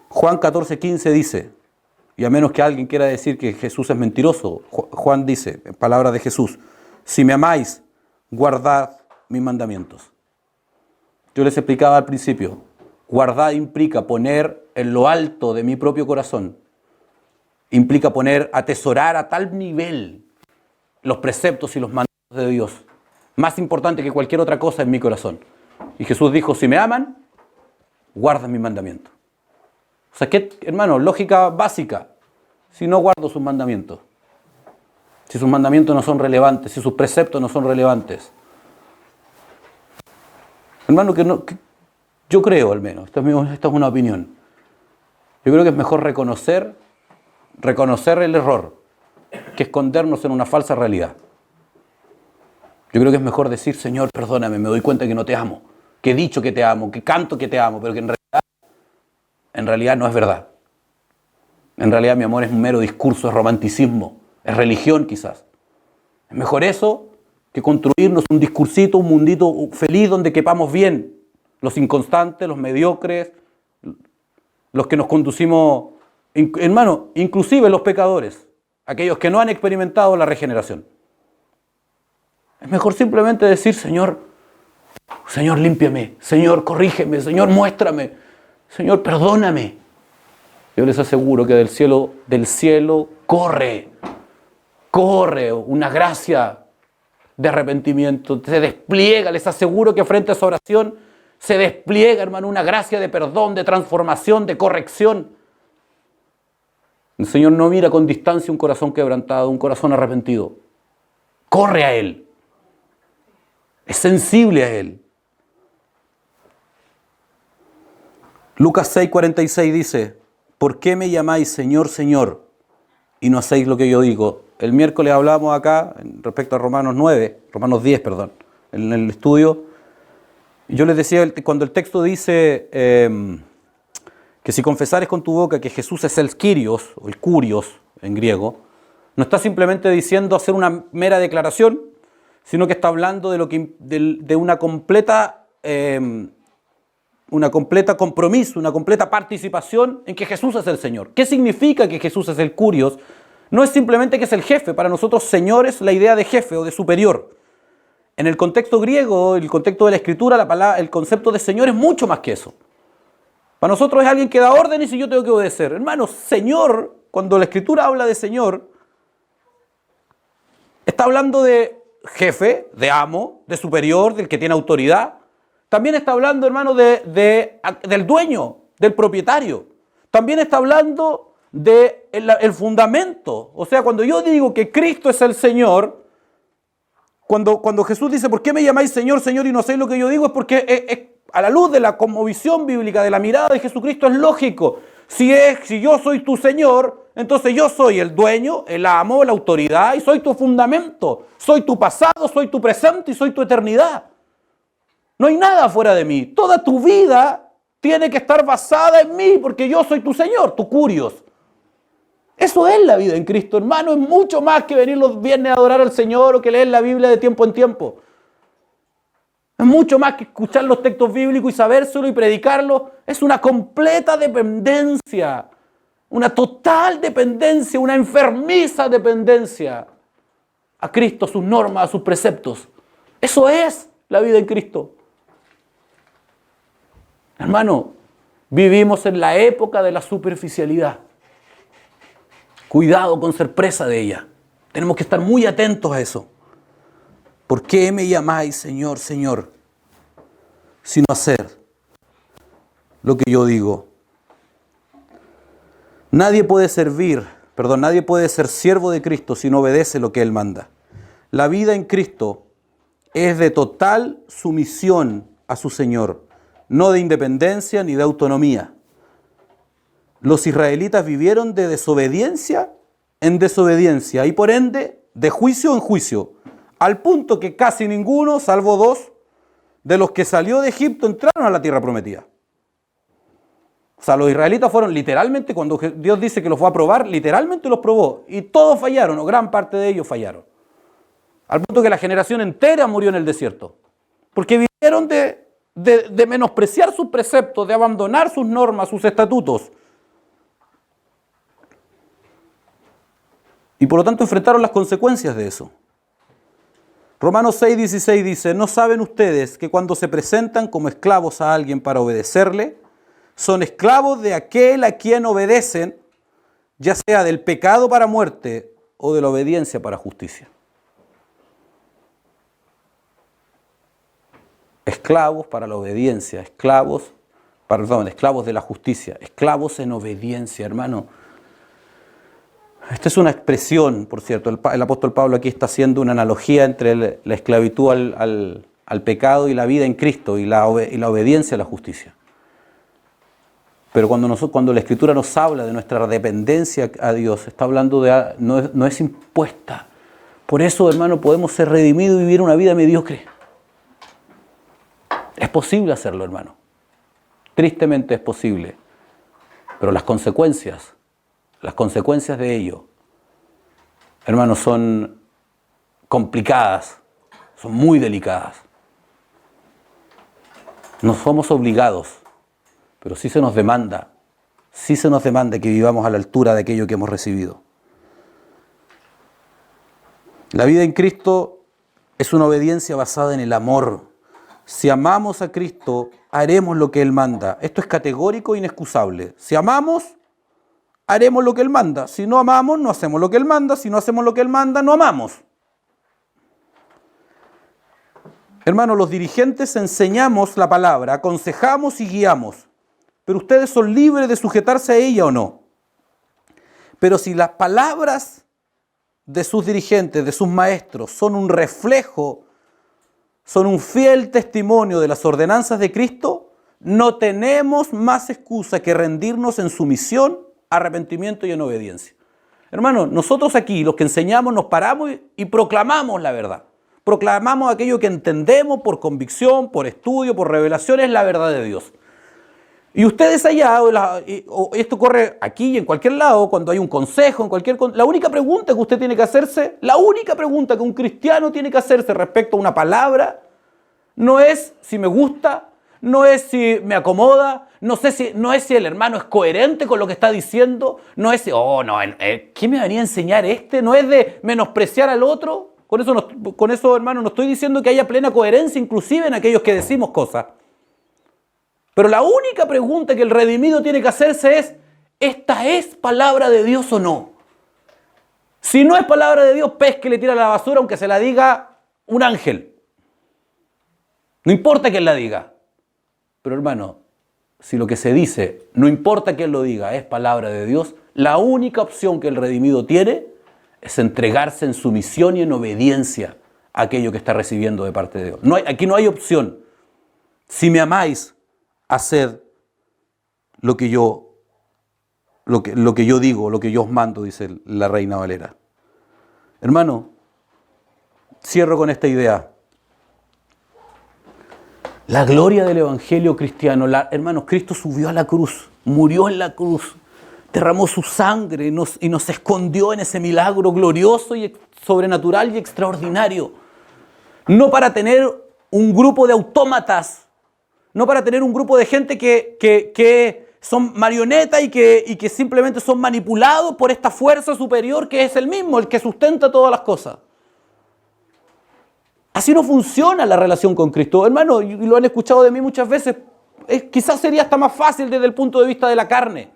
Juan 14:15 dice, y a menos que alguien quiera decir que Jesús es mentiroso, Juan dice, en palabras de Jesús, si me amáis, guardad mis mandamientos. Yo les explicaba al principio, guardar implica poner en lo alto de mi propio corazón. Implica atesorar a tal nivel los preceptos y los mandatos de Dios. Más importante que cualquier otra cosa en mi corazón. Y Jesús dijo, si me aman, guardan mis mandamientos. O sea, hermano, lógica básica. Si no guardo sus mandamientos. si sus mandamientos no son relevantes, si sus preceptos no son relevantes? Hermano, yo creo al menos, esta es una opinión, yo creo que es mejor reconocer el error que escondernos en una falsa realidad. Yo creo que es mejor decir, Señor, perdóname, me doy cuenta que no te amo, que he dicho que te amo, que canto que te amo, pero que en realidad no es verdad. En realidad mi amor es un mero discurso, es romanticismo, es religión quizás. Es mejor eso que construirnos un discursito, un mundito feliz donde quepamos bien los inconstantes, los mediocres, los que nos conducimos, hermano, inclusive los pecadores, aquellos que no han experimentado la regeneración. Es mejor simplemente decir, Señor, límpiame, Señor, corrígeme, Señor, muéstrame, Señor, perdóname. Yo les aseguro que del cielo corre una gracia de arrepentimiento, se despliega, les aseguro que frente a esa oración se despliega, hermano, una gracia de perdón, de transformación, de corrección. El Señor no mira con distancia un corazón quebrantado, un corazón arrepentido. Corre a Él. Es sensible a Él. Lucas 6:46 dice, ¿por qué me llamáis Señor, Señor, y no hacéis lo que yo digo? El miércoles hablábamos acá respecto a Romanos 10, en el estudio. Yo les decía, cuando el texto dice que si confesares con tu boca que Jesús es el Kyrios, o el Kurios en griego, no está simplemente diciendo hacer una mera declaración, sino que está hablando de una completa compromiso, una completa participación en que Jesús es el Señor. ¿Qué significa que Jesús es el Kurios? No es simplemente que es el jefe. Para nosotros, Señor es la idea de jefe o de superior. En el contexto griego, el contexto de la Escritura, el concepto de Señor es mucho más que eso. Para nosotros es alguien que da órdenes y yo tengo que obedecer. Hermanos, Señor, cuando la Escritura habla de Señor, está hablando de jefe, de amo, de superior, del que tiene autoridad. También está hablando, hermano, del dueño, del propietario. También está hablando del fundamento. O sea, cuando yo digo que Cristo es el Señor, cuando Jesús dice, ¿por qué me llamáis Señor, Señor y no hacéis lo que yo digo? Es porque a la luz de la cosmovisión bíblica, de la mirada de Jesucristo, es lógico. Si yo soy tu Señor, entonces yo soy el dueño, el amo, la autoridad y soy tu fundamento. Soy tu pasado, soy tu presente y soy tu eternidad. No hay nada fuera de mí. Toda tu vida tiene que estar basada en mí porque yo soy tu Señor, tu Kurios. Eso es la vida en Cristo, hermano. Es mucho más que venir los viernes a adorar al Señor o que leer la Biblia de tiempo en tiempo. Es mucho más que escuchar los textos bíblicos y sabérselo y predicarlo. Es una completa dependencia, una total dependencia, una enfermiza dependencia a Cristo, a sus normas, a sus preceptos. Eso es la vida en Cristo. Hermano, vivimos en la época de la superficialidad. Cuidado con ser presa de ella. Tenemos que estar muy atentos a eso. ¿Por qué me llamáis Señor, Señor, sino hacer lo que yo digo? Nadie puede ser siervo de Cristo si no obedece lo que Él manda. La vida en Cristo es de total sumisión a su Señor, no de independencia ni de autonomía. Los israelitas vivieron de desobediencia en desobediencia y por ende de juicio en juicio, al punto que casi ninguno, salvo 2, de los que salió de Egipto entraron a la tierra prometida. O sea, los israelitas fueron literalmente, cuando Dios dice que los fue a probar, literalmente los probó. Y todos fallaron, o gran parte de ellos fallaron. Al punto que la generación entera murió en el desierto. Porque vivieron de menospreciar sus preceptos, de abandonar sus normas, sus estatutos. Y por lo tanto enfrentaron las consecuencias de eso. Romanos 6:16 dice, ¿no saben ustedes que cuando se presentan como esclavos a alguien para obedecerle, son esclavos de aquel a quien obedecen, ya sea del pecado para muerte o de la obediencia para justicia? Esclavos para la obediencia, esclavos de la justicia, esclavos en obediencia, hermano. Esta es una expresión, por cierto, el apóstol Pablo aquí está haciendo una analogía entre la esclavitud al pecado y la vida en Cristo y la obediencia a la justicia. Pero cuando la Escritura nos habla de nuestra dependencia a Dios, está hablando no es impuesta. Por eso, hermano, podemos ser redimidos y vivir una vida mediocre. Es posible hacerlo, hermano. Tristemente es posible. Pero las consecuencias de ello, hermano, son complicadas, son muy delicadas. No somos obligados, pero sí se nos demanda que vivamos a la altura de aquello que hemos recibido. La vida en Cristo es una obediencia basada en el amor. Si amamos a Cristo, haremos lo que Él manda. Esto es categórico e inexcusable. Si amamos, haremos lo que Él manda. Si no amamos, no hacemos lo que Él manda. Si no hacemos lo que Él manda, no amamos. Hermanos, los dirigentes enseñamos la palabra, aconsejamos y guiamos. Pero ustedes son libres de sujetarse a ella o no. Pero si las palabras de sus dirigentes, de sus maestros, son un reflejo, son un fiel testimonio de las ordenanzas de Cristo, no tenemos más excusa que rendirnos en sumisión, arrepentimiento y en obediencia. Hermanos, nosotros aquí, los que enseñamos, nos paramos y proclamamos la verdad. Proclamamos aquello que entendemos por convicción, por estudio, por revelación, es la verdad de Dios. Y ustedes allá, o esto corre aquí y en cualquier lado, cuando hay un consejo, la única pregunta que usted tiene que hacerse, la única pregunta que un cristiano tiene que hacerse respecto a una palabra, no es si me gusta, no es si me acomoda, no es si el hermano es coherente con lo que está diciendo, no es si, ¿qué me venía a enseñar este? No es de menospreciar al otro. Con eso, hermano, no estoy diciendo que haya plena coherencia, inclusive en aquellos que decimos cosas. Pero la única pregunta que el redimido tiene que hacerse es, ¿esta es palabra de Dios o no? Si no es palabra de Dios, pesque y le tira a la basura, aunque se la diga un ángel. No importa quién la diga. Pero hermano, si lo que se dice, no importa quién lo diga, es palabra de Dios, la única opción que el redimido tiene es entregarse en sumisión y en obediencia a aquello que está recibiendo de parte de Dios. Aquí no hay opción. Si me amáis, haced lo que yo digo, lo que yo os mando, dice la Reina Valera. Hermano, cierro con esta idea. La gloria del evangelio cristiano, hermanos, Cristo subió a la cruz, murió en la cruz, derramó su sangre y nos escondió en ese milagro glorioso y sobrenatural y extraordinario. No para tener un grupo de autómatas, no para tener un grupo de gente que son marionetas y que simplemente son manipulados por esta fuerza superior que es el mismo, el que sustenta todas las cosas. Así no funciona la relación con Cristo. Hermano, y lo han escuchado de mí muchas veces, quizás sería hasta más fácil desde el punto de vista de la carne,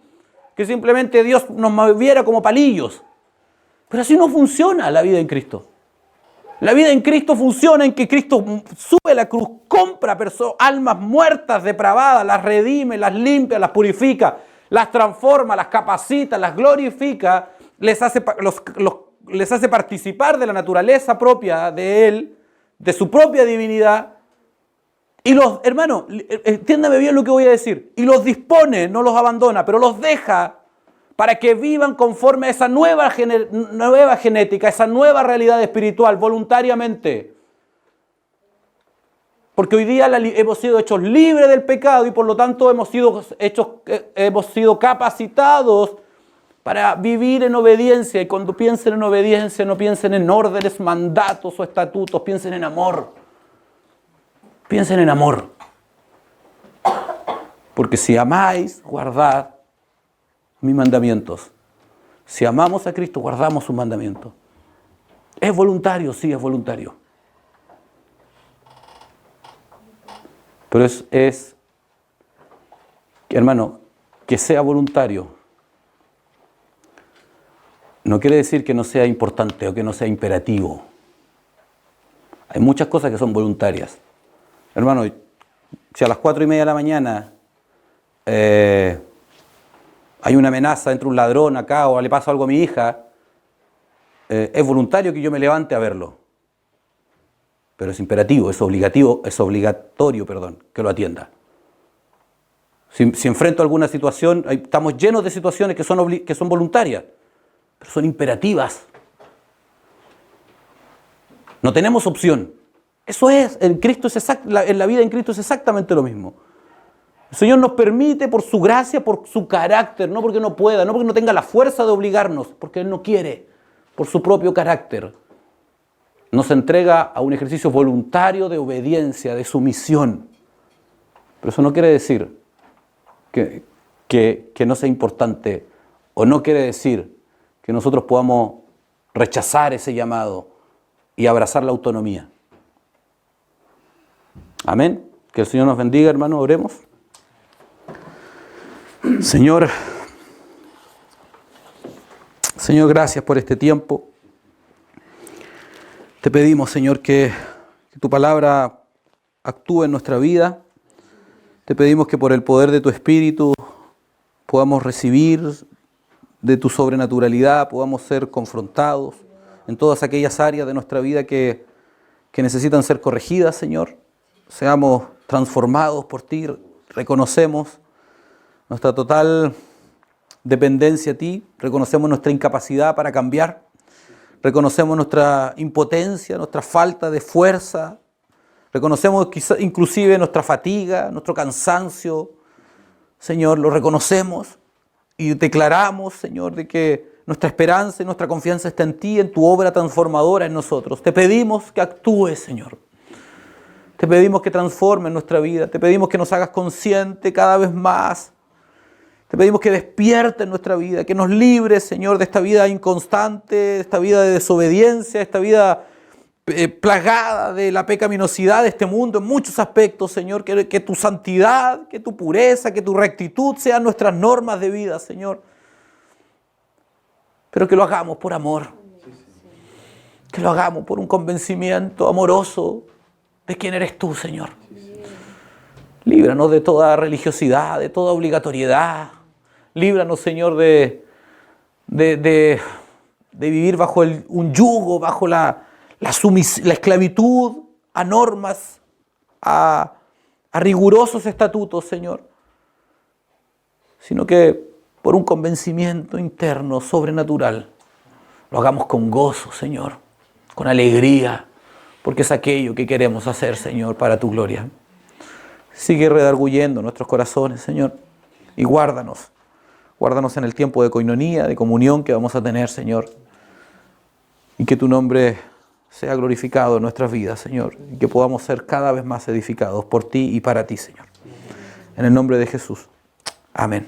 que simplemente Dios nos moviera como palillos. Pero así no funciona la vida en Cristo. La vida en Cristo funciona en que Cristo sube a la cruz, compra almas muertas, depravadas, las redime, las limpia, las purifica, las transforma, las capacita, las glorifica, les hace participar de la naturaleza propia de Él, de su propia divinidad. Y hermanos, entiéndame bien lo que voy a decir, y los dispone, no los abandona, pero los deja para que vivan conforme a esa nueva genética, esa nueva realidad espiritual, voluntariamente. Porque hoy día hemos sido hechos libres del pecado y por lo tanto hemos sido capacitados para vivir en obediencia. Y cuando piensen en obediencia, no piensen en órdenes, mandatos o estatutos, piensen en amor. Piensen en amor. Porque si amáis, guardad mis mandamientos. Si amamos a Cristo, guardamos sus mandamientos. ¿Es voluntario? Sí, es voluntario. Pero hermano, que sea voluntario no quiere decir que no sea importante o que no sea imperativo. Hay muchas cosas que son voluntarias. Hermano, si a las 4:30 de la mañana hay una amenaza entre un ladrón acá o le pasa algo a mi hija, es voluntario que yo me levante a verlo, pero es imperativo, es obligatorio, que lo atienda. Si enfrento alguna situación, estamos llenos de situaciones que son voluntarias, pero son imperativas. No tenemos opción. Eso es, en la vida en Cristo es exactamente lo mismo. El Señor nos permite por su gracia, por su carácter, no porque no pueda, no porque no tenga la fuerza de obligarnos, porque Él no quiere, por su propio carácter. Nos entrega a un ejercicio voluntario de obediencia, de sumisión. Pero eso no quiere decir que no sea importante, o no quiere decir que nosotros podamos rechazar ese llamado y abrazar la autonomía. Amén. Que el Señor nos bendiga, hermanos, oremos. Señor, gracias por este tiempo. Te pedimos, Señor, que tu palabra actúe en nuestra vida. Te pedimos que por el poder de tu Espíritu podamos recibir de tu sobrenaturalidad, podamos ser confrontados en todas aquellas áreas de nuestra vida que necesitan ser corregidas, Señor. Seamos transformados por ti, reconocemos nuestra total dependencia a ti, reconocemos nuestra incapacidad para cambiar, reconocemos nuestra impotencia, nuestra falta de fuerza, reconocemos inclusive nuestra fatiga, nuestro cansancio. Señor, lo reconocemos y declaramos, Señor, de que nuestra esperanza y nuestra confianza está en ti, en tu obra transformadora en nosotros. Te pedimos que actúes, Señor. Te pedimos que transformes nuestra vida. Te pedimos que nos hagas consciente cada vez más. Te pedimos que despiertes nuestra vida, que nos libres, Señor, de esta vida inconstante, de esta vida de desobediencia, de esta vida plagada de la pecaminosidad de este mundo en muchos aspectos, Señor. Que tu santidad, que tu pureza, que tu rectitud sean nuestras normas de vida, Señor. Pero que lo hagamos por amor. Que lo hagamos por un convencimiento amoroso de quién eres tú, Señor. Líbranos de toda religiosidad, de toda obligatoriedad. Líbranos, Señor, de vivir bajo un yugo, bajo la esclavitud a normas, a rigurosos estatutos, Señor. Sino que por un convencimiento interno, sobrenatural, lo hagamos con gozo, Señor, con alegría, porque es aquello que queremos hacer, Señor, para tu gloria. Sigue redarguyendo nuestros corazones, Señor, y guárdanos. Guárdanos en el tiempo de coinonía, de comunión que vamos a tener, Señor. Y que tu nombre sea glorificado en nuestras vidas, Señor. Y que podamos ser cada vez más edificados por ti y para ti, Señor. En el nombre de Jesús. Amén.